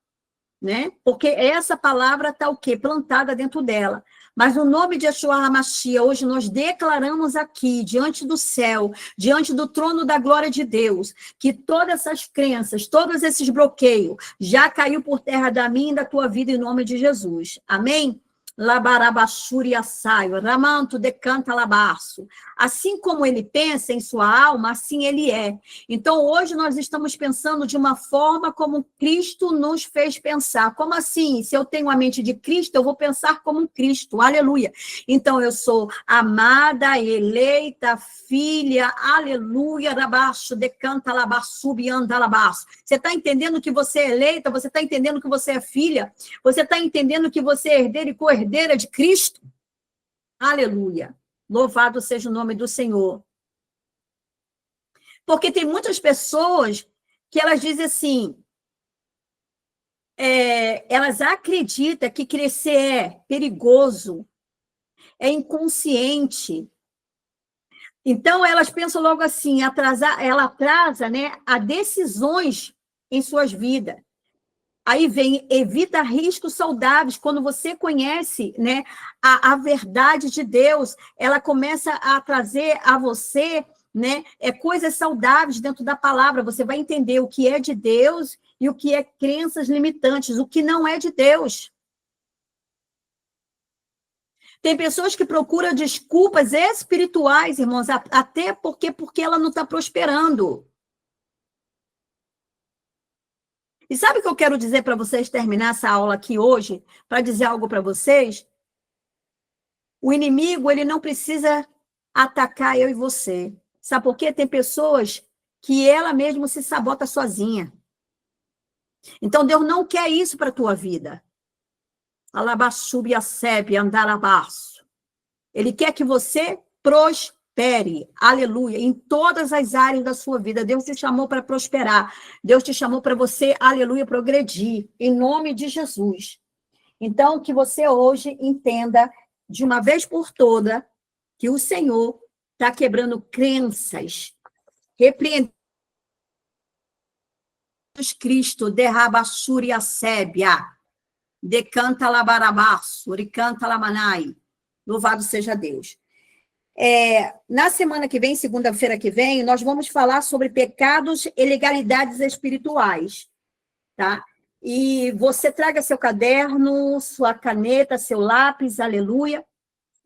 né? Porque essa palavra está o quê? Plantada dentro dela. Mas no nome de Yeshua HaMashiach, hoje nós declaramos aqui, diante do céu, diante do trono da glória de Deus, que todas essas crenças, todos esses bloqueios, já caiu por terra da minha e da tua vida, em nome de Jesus. Amém? Labarabashuriaçaio, ramanto decanta labarço. Assim como ele pensa em sua alma, assim ele é. Então, hoje nós estamos pensando de uma forma como Cristo nos fez pensar. Como assim? Se eu tenho a mente de Cristo, eu vou pensar como Cristo. Aleluia. Então, eu sou amada, eleita, filha, aleluia, rabaixo, decanta labarço, bianda labarço. Você está entendendo que você é eleita? Você está entendendo que você é filha? Você está entendendo que você é herdeira e co-herdeira de Cristo? Aleluia. Louvado seja o nome do Senhor. Porque tem muitas pessoas que elas dizem assim, elas acreditam que crescer é perigoso, é inconsciente. Então, elas pensam logo assim, ela atrasa, né, a decisões em suas vidas. Aí vem, evita riscos saudáveis. Quando você conhece, né, a verdade de Deus, ela começa a trazer a você, né, coisas saudáveis dentro da palavra. Você vai entender o que é de Deus e o que é crenças limitantes, o que não é de Deus. Tem pessoas que procuram desculpas espirituais, irmãos, até porque ela não está prosperando. E sabe o que eu quero dizer para vocês, terminar essa aula aqui hoje, para dizer algo para vocês? O inimigo, ele não precisa atacar eu e você. Sabe por quê? Tem pessoas que ela mesma se sabota sozinha. Então, Deus não quer isso para a tua vida. Alabaxubiacebe, andarabaço. Ele quer que você prospere, aleluia, em todas as áreas da sua vida. Deus te chamou para prosperar. Deus te chamou para você, aleluia, progredir, em nome de Jesus. Então, que você hoje entenda, de uma vez por toda, que o Senhor está quebrando crenças, repreendendo Cristo, derrabassuri a sébia, decanta labarabassuri, canta lamanai. Louvado seja Deus. Na semana que vem, segunda-feira que vem, nós vamos falar sobre pecados e legalidades espirituais, tá? E você traga seu caderno, sua caneta, seu lápis, aleluia.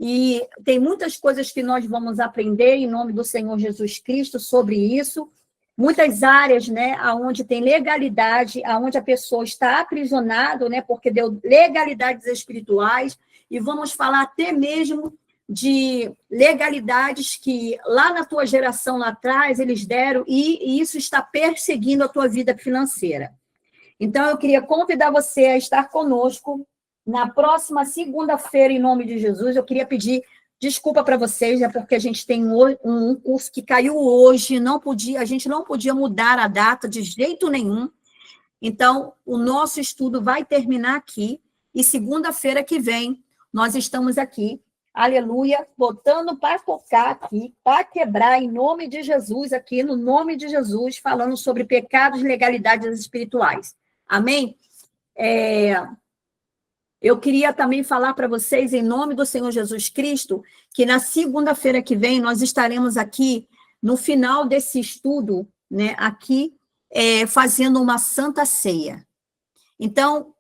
E tem muitas coisas que nós vamos aprender em nome do Senhor Jesus Cristo sobre isso. Muitas áreas, né, onde tem legalidade, onde a pessoa está aprisionada, né, porque deu legalidades espirituais. E vamos falar até mesmo de legalidades que lá na tua geração, lá atrás, eles deram, e isso está perseguindo a tua vida financeira. Então, eu queria convidar você a estar conosco na próxima segunda-feira, em nome de Jesus. Eu queria pedir desculpa para vocês, porque a gente tem um curso que caiu hoje, a gente não podia mudar a data de jeito nenhum. Então, o nosso estudo vai terminar aqui, e segunda-feira que vem, nós estamos aqui, aleluia, botando para focar aqui, para quebrar, em nome de Jesus, aqui no nome de Jesus, falando sobre pecados e legalidades espirituais. Amém? Eu queria também falar para vocês, em nome do Senhor Jesus Cristo, que na segunda-feira que vem, nós estaremos aqui, no final desse estudo, né, aqui, fazendo uma santa ceia. Então,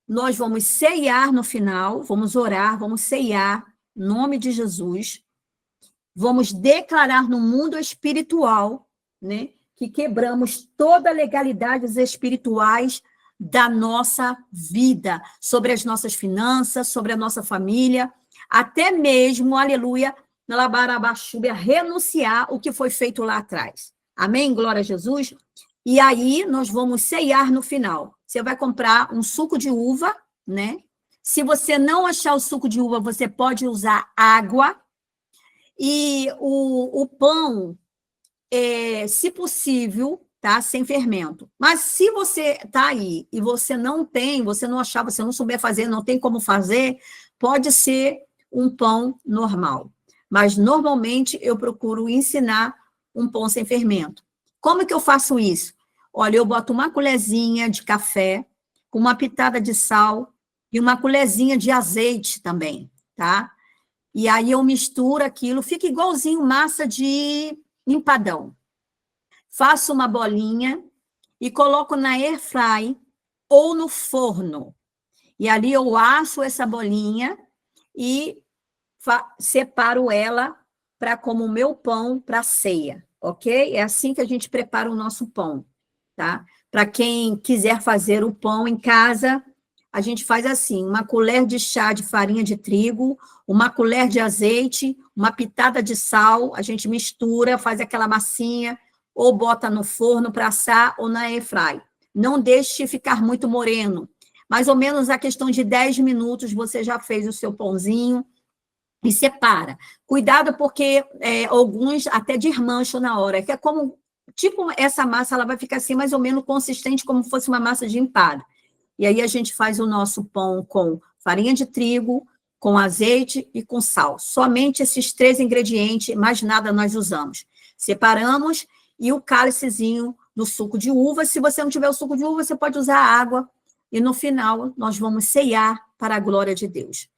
nós vamos ceiar no final, vamos orar, vamos ceiar, em nome de Jesus, vamos declarar no mundo espiritual, né, que quebramos toda legalidades espirituais da nossa vida, sobre as nossas finanças, sobre a nossa família, até mesmo, aleluia, renunciar o que foi feito lá atrás. Amém? Glória a Jesus. E aí, nós vamos ceiar no final. Você vai comprar um suco de uva, né? Se você não achar o suco de uva, você pode usar água. E o pão, se possível, tá? Sem fermento. Mas se você tá aí e você não tem, você não achar, você não souber fazer, não tem como fazer, pode ser um pão normal. Mas, normalmente, eu procuro ensinar um pão sem fermento. Como que eu faço isso? Olha, eu boto uma colherzinha de café, com uma pitada de sal e uma colherzinha de azeite também, tá? E aí eu misturo aquilo, fica igualzinho massa de empadão. Faço uma bolinha e coloco na air fry ou no forno. E ali eu asso essa bolinha e separo ela para como o meu pão para ceia, ok? É assim que a gente prepara o nosso pão, tá? Para quem quiser fazer o pão em casa, a gente faz assim, uma colher de chá de farinha de trigo, uma colher de azeite, uma pitada de sal, a gente mistura, faz aquela massinha, ou bota no forno para assar, ou na airfry. Não deixe ficar muito moreno. Mais ou menos a questão de 10 minutos, você já fez o seu pãozinho e separa. Cuidado, porque alguns até desmancham na hora, que é como, tipo, essa massa, ela vai ficar assim, mais ou menos consistente, como fosse uma massa de empada. E aí a gente faz o nosso pão com farinha de trigo, com azeite e com sal. Somente esses 3 ingredientes, mais nada nós usamos. Separamos e o cálicezinho do suco de uva. Se você não tiver o suco de uva, você pode usar água. E no final, nós vamos ceiar para a glória de Deus.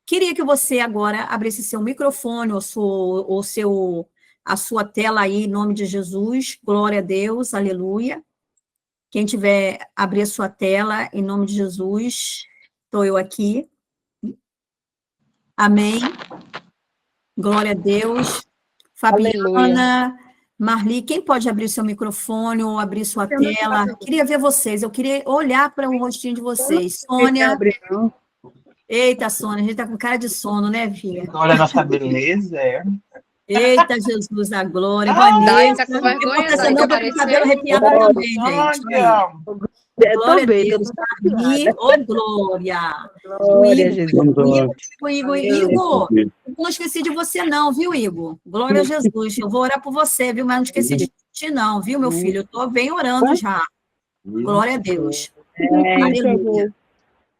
Queria que você agora abrisse seu microfone ou a sua tela aí, em nome de Jesus. Glória a Deus, aleluia. Quem tiver, abrir a sua tela, em nome de Jesus. Estou eu aqui. Amém. Glória a Deus. Fabiana, aleluia. Marli, quem pode abrir seu microfone ou abrir sua tela? Queria ver vocês, eu queria olhar para o rostinho de vocês. Sônia. Eita, Sônia, a gente está com cara de sono, né, filha? Olha a nossa beleza, Eita, Jesus da glória. Vanessa, tá com vergonha, não, tô com o cabelo arrepiado também, gente. Glória a bem, Deus. tô Davi, ô, glória. Glória a Jesus. Igor, eu não esqueci de você não, viu, Igor? Glória a Jesus. Eu vou orar por você, viu? Mas não esqueci de ti não, viu, meu filho? Eu tô bem orando já. Glória a Deus. Aleluia.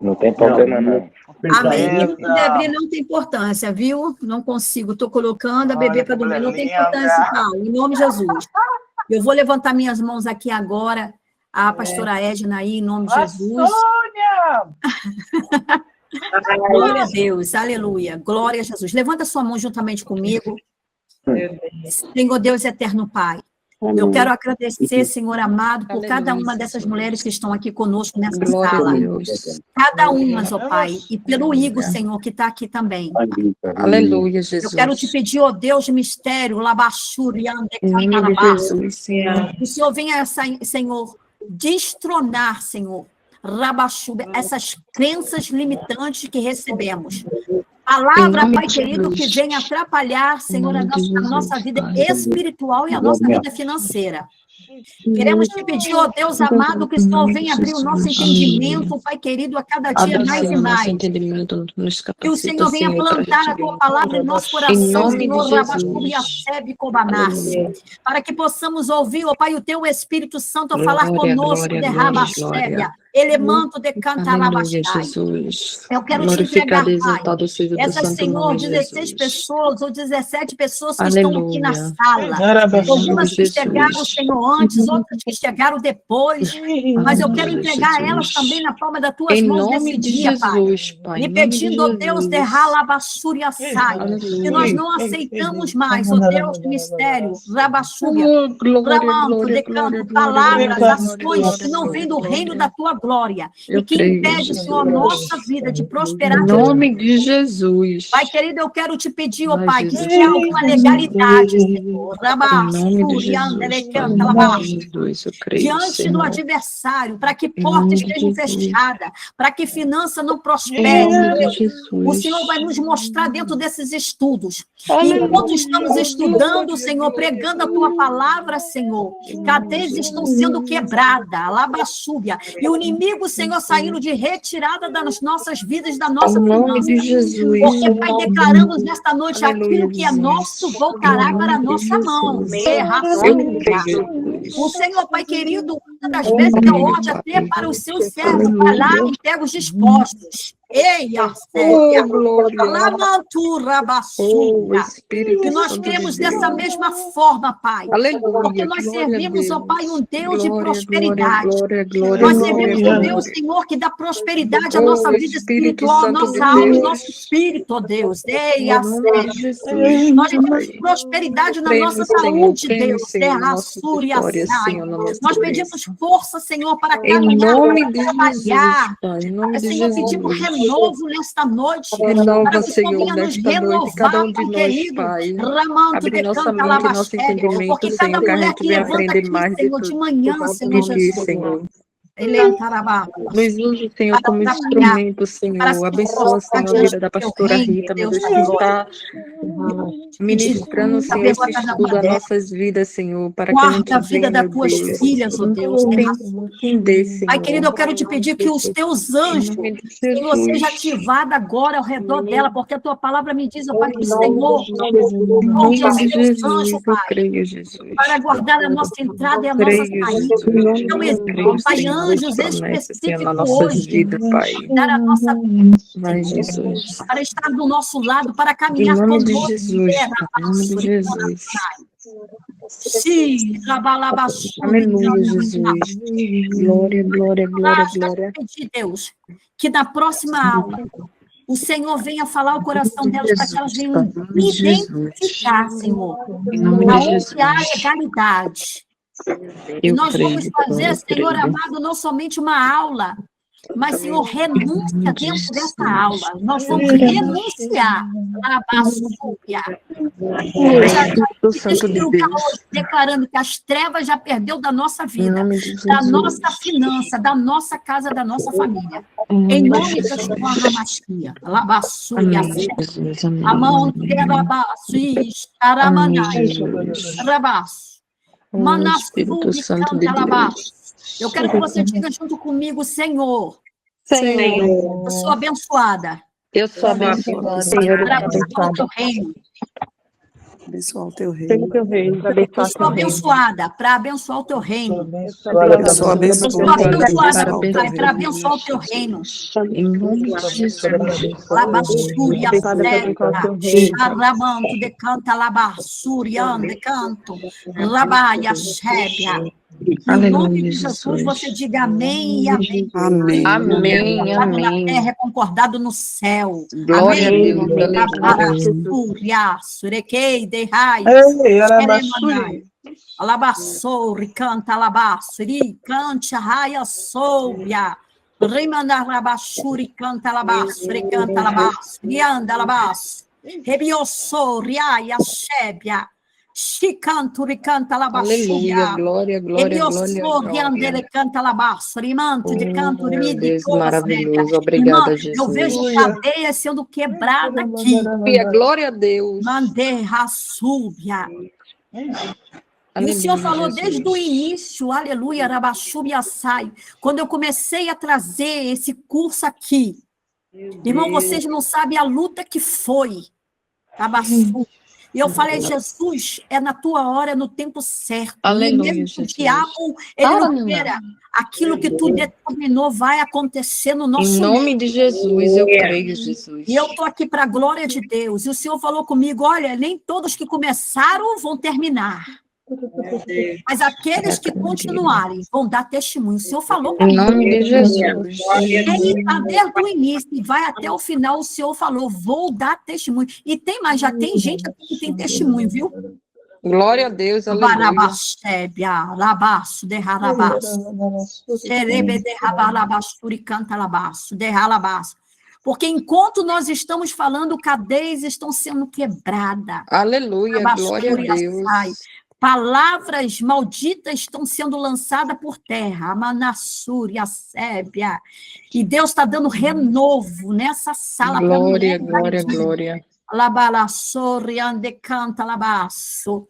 Não tem problema, não. Amém. Debri não tem importância, viu? Não consigo. Estou colocando a bebê para dormir. Não tem importância, Paulo. Em nome de Jesus. Eu vou levantar minhas mãos aqui agora. A pastora Edna aí, em nome de Jesus. Glória a Deus. Aleluia. Glória a Jesus. Levanta sua mão juntamente comigo. Senhor Deus eterno Pai. Eu quero agradecer, Senhor amado, por cada uma dessas mulheres que estão aqui conosco nessa sala. Cada uma, ó Pai, e pelo Igor, Senhor, que está aqui também. Aleluia, Jesus. Eu quero te pedir, ó Deus de mistério, Labachuri, o Senhor venha, Senhor, destronar, Senhor, Rabachuba, essas crenças limitantes que recebemos. Palavra, Pai querido, que venha atrapalhar, Senhor, a nossa vida espiritual e a nossa vida financeira. Queremos te pedir, ó Deus amado, que o Senhor venha abrir o nosso entendimento, Pai querido, a cada dia mais e mais. Que o Senhor venha plantar a tua palavra em nosso coração, Senhor, para que possamos ouvir, ó Pai, o teu Espírito Santo falar conosco, derrama a sébia. Elemanto de cantarabastai. Eu quero te entregar, Pai, essas, Senhor, 16 pessoas ou 17 pessoas que estão aqui na sala. Algumas que chegaram, Senhor, antes, outras que chegaram depois. Mas eu quero entregar elas também na palma das tuas mãos nesse dia, Pai. Me pedindo, ó Deus, derrala a basura e a saia. Que nós não aceitamos mais, ó Deus do mistério, rabassúria, bramando, declaro palavras, ações que não vêm do reino da tua glória e que impede, Senhor, a nossa vida de prosperar. Em nome de Jesus. Pai querido, eu quero te pedir, ó Pai, que se há alguma legalidade, Senhor, diante do adversário, para que porta esteja fechada, para que finança não prospere. O Senhor vai nos mostrar dentro desses estudos. E enquanto estamos estudando, Senhor, pregando a tua palavra, Senhor, cadeias estão sendo quebradas, alabaçúbia, e o inimigo, Senhor, saindo de retirada das nossas vidas, da nossa finança. Porque, Pai, declaramos nesta noite aquilo que é nosso voltará para a nossa mão. O Senhor, Pai querido, muitas das vezes deu ordem até para os seus servos, para lá e pega os dispostos. Ei, que nós cremos dessa mesma forma, Pai. Porque nós servimos, ó Pai, um Deus de prosperidade. Nós servimos um Deus, Senhor, que dá prosperidade à nossa vida espiritual, à nossa alma, ao nosso espírito, ó Deus. Ei, nós temos prosperidade na nossa saúde, Deus. Nós pedimos força, Senhor, para caminhar, para trabalhar. Senhor, pedimos renovo nesta noite. Renova, Senhor, nesta noite, cada um de nós, Pai. Abre nossa mente, nosso entendimento, porque cada Senhor, que a mulher gente que venha levanta aprender aqui, mais de Senhor, de manhã, Senhor Jesus. Senhor. Nos use, Senhor, como instrumento, Senhor. Abençoa, Senhor, a vida da pastora Rita, meu Deus, que está ministrando, Senhor, esse estudo às nossas vidas, Senhor, para que a gente guarda a vida das tuas filhas, ó Deus. entender, Senhor. Pai querido, eu quero te pedir que os teus anjos, Senhor, seja ativado agora ao redor dela, porque a tua palavra me diz, ó Pai, que o Senhor onde os teus anjos, Pai, para guardar a nossa entrada e a nossa saída. Então, existe, Pai, anjos específicos hoje, dar a nossa vida, para estar do nosso lado, para caminhar conosco. Sim, aleluia, Jesus. Glória, glória, glória, glória. Pedir, Deus, que na próxima aula o Senhor venha falar o coração delas para que elas venham identificar, Senhor, aonde há legalidade. E nós vamos fazer, Senhor amado, não somente uma aula, mas, Senhor, renúncia dentro dessa aula. Nós vamos renunciar à basúria. Declarando que as trevas já perdeu da nossa vida, da nossa finança, da nossa casa, da nossa família. Em nome de Jesus, a basúria, a mão de Rabaçu, Aramanai, Rabaçu. Espírito Santo de Deus. Eu quero que você diga junto comigo, Senhor, Senhor, eu sou abençoada. eu sou abençoada. Para abençoar o teu reino. Abençoar o teu Pelo reino. teu reino, Eu abençoar sou abençoada para abençoar o teu reino. Eu sou Eu sou abençoada abençoada, para Pai, para abençoar o teu reino. em nome de Jesus. Labassúria, Abençoada para abençoar o teu reino. Charamanto de canta, labassurian de canto, labaia, chébia. No nome de Jesus, você diga amém e amém. Amém. Amém, Na amém. terra é concordado no céu. Glória a Amém. Deus, aleluia. Surequei, de raiz. Ei, Arabassuri. Alabassori, canta, alabassuri, cante, raia, soubia. Rimanda, alabassuri, canta, alabassuri, canta, alabassuri, anda, alabassuri. Rebiossori, aia, chébia. Chicanto, ricanta, Aleluia, alabassuri. glória, glória, glória, glória. Canta alabaço, manto de canto, Oh, Deus Irmã, maravilhoso, obrigada, eu vejo Jesus. cadeias sendo quebradas aqui. Glória a Deus. Manderra súbia. E o Senhor falou desde o início, aleluia, Rabaxúbia sai. Quando eu comecei a trazer esse curso aqui, irmão, vocês não sabem a luta que foi. Rabaxúbia. E eu falei, Jesus, é na tua hora, no tempo certo. Aleluia, e mesmo que o Jesus. diabo, ele não queira, aquilo que tu determinou vai acontecer no nosso Em nome de Jesus, eu creio, Jesus. E eu estou aqui para a glória de Deus. E o Senhor falou comigo, olha, nem todos que começaram vão terminar. Mas aqueles que continuarem vão dar testemunho. O Senhor falou para mim. Em nome de Jesus. Quem está desde o início e vai até o final, o Senhor falou, vou dar testemunho. E tem mais, já tem gente aqui que tem testemunho, viu? Glória a Deus, aleluia. Labaço, derralabaço. Serebe, derralabaço, canta labaço, derralabaço. Porque enquanto nós estamos falando, cadeias estão sendo quebradas. Aleluia, glória a Deus. Palavras malditas estão sendo lançadas por terra. A Manassur e a Sébia. E Deus está dando renovo nessa sala. Glória, glória, glória. Labalassoriande canta labaço.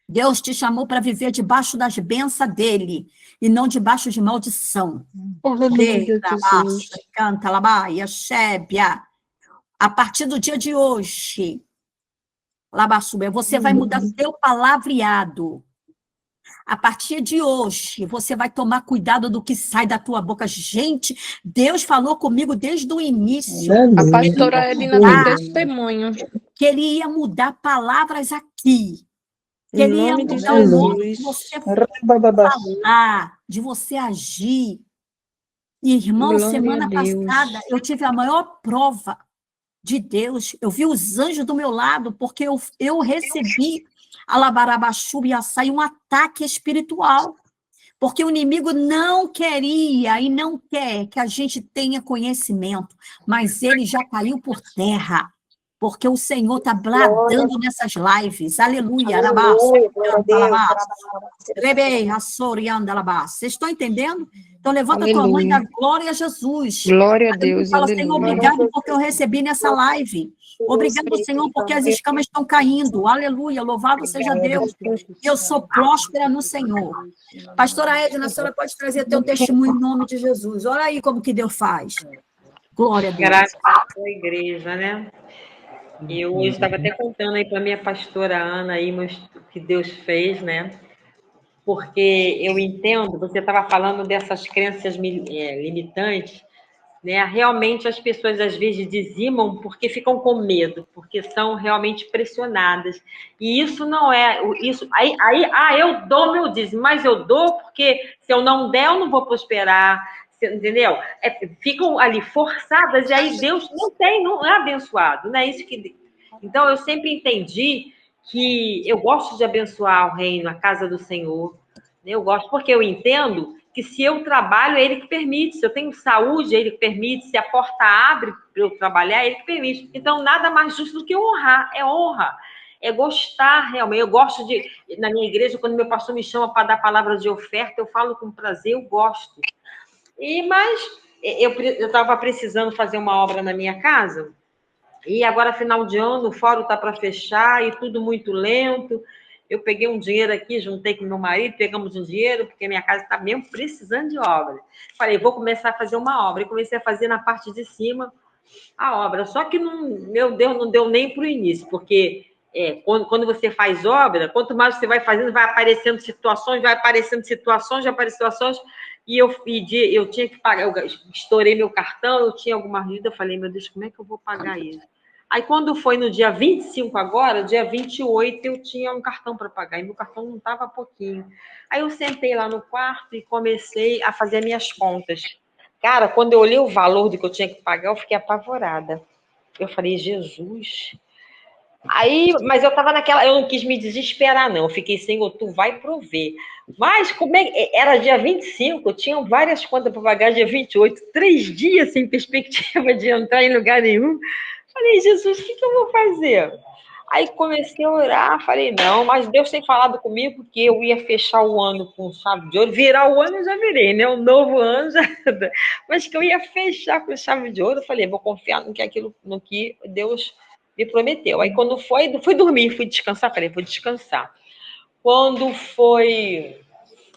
Deus te chamou para viver debaixo das bênçãos dele e não debaixo de maldição. Aleluia, Jesus. Canta labaia, Sébia. A partir do dia de hoje, Labaçuba, você vai mudar seu palavreado. A partir de hoje, você vai tomar cuidado do que sai da tua boca. Gente, Deus falou comigo desde o início. A pastora Edna tem testemunho. Que ele ia mudar palavras aqui. Que Em ele ia nome de mudar o modo de Jesus. você falar, de você agir. Irmão, Glória semana a Deus. passada, eu tive a maior prova de Deus. Eu vi os anjos do meu lado, porque eu recebi a labarabaxuba e açaí, um ataque espiritual. Porque o inimigo não queria e não quer que a gente tenha conhecimento, mas ele já caiu por terra. Porque o Senhor está bradando nessas lives. Aleluia. Vocês estão entendendo? Então, levanta a tua mão e dá glória a Jesus. Glória a Deus, Fala, aleluia. Senhor, obrigado porque eu recebi nessa live. Obrigado, Senhor, porque as escamas estão caindo. Aleluia, louvado seja Deus. Eu sou próspera no Senhor. Pastora Edna, a senhora pode trazer teu testemunho em nome de Jesus. Olha aí como que Deus faz. Glória a Deus. Graças à igreja, né? E eu estava até contando aí para a minha pastora Ana aí, mas o que Deus fez, né? Porque eu entendo, você estava falando dessas crenças limitantes, né? Realmente as pessoas às vezes dizimam porque ficam com medo, porque são realmente pressionadas. E isso não é isso. Eu dou meu dízimo, mas eu dou porque se eu não der, eu não vou prosperar. Entendeu? Ficam ali forçadas e aí Deus não é abençoado, né? Isso que. Então eu sempre entendi que eu gosto de abençoar o reino, a casa do Senhor. Eu gosto porque eu entendo que se eu trabalho, é Ele que permite. Se eu tenho saúde, é Ele que permite. Se a porta abre para eu trabalhar, é Ele que permite. Então nada mais justo do que honrar. É honra. É gostar realmente. Eu gosto de, na minha igreja, quando meu pastor me chama para dar palavra de oferta, eu falo com prazer, eu gosto. Mas eu estava precisando fazer uma obra na minha casa, e agora, final de ano, o fórum está para fechar, e tudo muito lento, Eu peguei um dinheiro aqui, juntei com meu marido, pegamos um dinheiro, porque minha casa está mesmo precisando de obra. Falei, vou começar a fazer uma obra. E comecei a fazer na parte de cima a obra. Só que, meu Deus, não deu nem para o início, porque quando você faz obra, quanto mais você vai fazendo, vai aparecendo situações, e eu tinha que pagar, eu estourei meu cartão, eu tinha alguma dívida, eu falei, meu Deus, como é que eu vou pagar isso? Aí, quando foi no dia 25 agora, dia 28, eu tinha um cartão para pagar, e meu cartão não estava pouquinho. Aí, eu sentei lá no quarto e comecei a fazer minhas contas. Cara, quando eu olhei o valor do que eu tinha que pagar, eu fiquei apavorada. Eu falei, Jesus... Aí, mas eu estava eu não quis me desesperar, não. Eu fiquei, Senhor, tu vai prover. Mas como era dia 25, tinham várias contas para pagar dia 28, 3 dias sem perspectiva de entrar em lugar nenhum. Falei, Jesus, o que eu vou fazer? Aí comecei a orar, falei, não, mas Deus tem falado comigo que eu ia fechar o ano com chave de ouro. Virar o ano eu já virei, né? O novo ano já... Mas que eu ia fechar com chave de ouro, eu falei, vou confiar no que Deus me prometeu. Aí quando fui dormir, fui descansar, falei, vou descansar. Quando foi...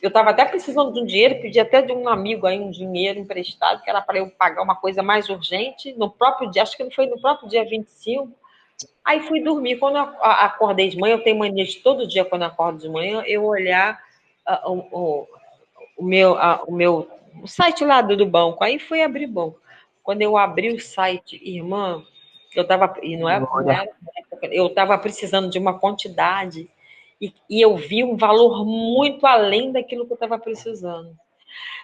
Eu estava até precisando de um dinheiro, pedi até de um amigo aí um dinheiro emprestado, que era para eu pagar uma coisa mais urgente, no próprio dia, acho que não foi no próprio dia 25. Aí fui dormir. Quando eu acordei de manhã, eu tenho mania de todo dia, quando eu acordo de manhã, eu olhar o site lá do banco. Aí fui abrir banco. Quando eu abri o site, irmã, eu estava precisando de uma quantidade e eu vi um valor muito além daquilo que eu estava precisando.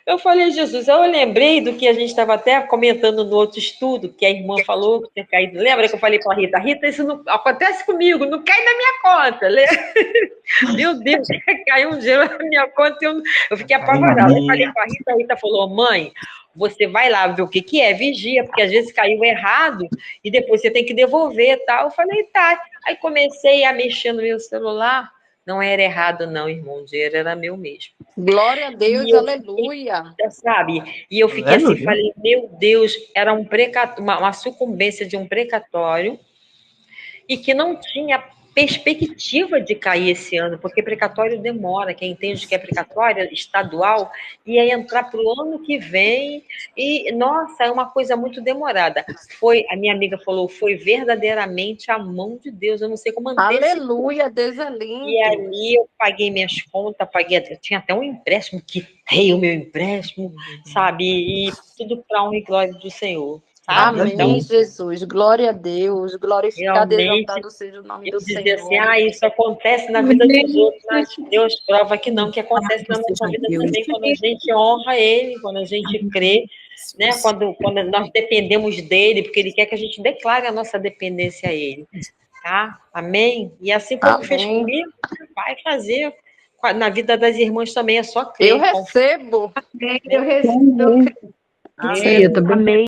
Eu falei, Jesus, eu lembrei do que a gente estava até comentando no outro estudo, que a irmã falou que tinha caído. Lembra que eu falei para a Rita? Rita, isso não acontece comigo, não cai na minha conta. Meu Deus, caiu um dinheiro na minha conta e eu fiquei apavorada. Eu falei para a Rita falou, mãe, você vai lá ver o que é, vigia, porque às vezes caiu errado e depois você tem que devolver, tá? Eu falei, tá. Aí comecei a mexer no meu celular. Não era errado, não, irmão. O dinheiro era meu mesmo. Glória a Deus, aleluia. Sabe? E eu fiquei assim, falei, meu Deus, era uma sucumbência de um precatório e que não tinha perspectiva de cair esse ano, porque precatório demora. Quem entende que é precatório estadual ia entrar para o ano que vem e, nossa, é uma coisa muito demorada. A minha amiga falou, foi verdadeiramente a mão de Deus. Eu não sei como antecipar. Aleluia, Deus é lindo. E ali eu paguei minhas contas, tinha até um empréstimo, quitei o meu empréstimo, sabe? E tudo para honra e glória do Senhor. Sabe? Amém, Então, Jesus. Glória a Deus. Glorificado, realmente, exaltado seja o nome eu do dizia Senhor. assim, isso acontece na vida dos outros, mas Deus prova que não, que acontece na nossa vida também, quando a gente honra Ele, quando a gente crê, né? Quando nós dependemos dEle, porque Ele quer que a gente declare a nossa dependência a Ele. Tá? Amém? E assim como fez comigo, vai fazer na vida das irmãs também, é só crer. Eu recebo. Eu recebo. Amém.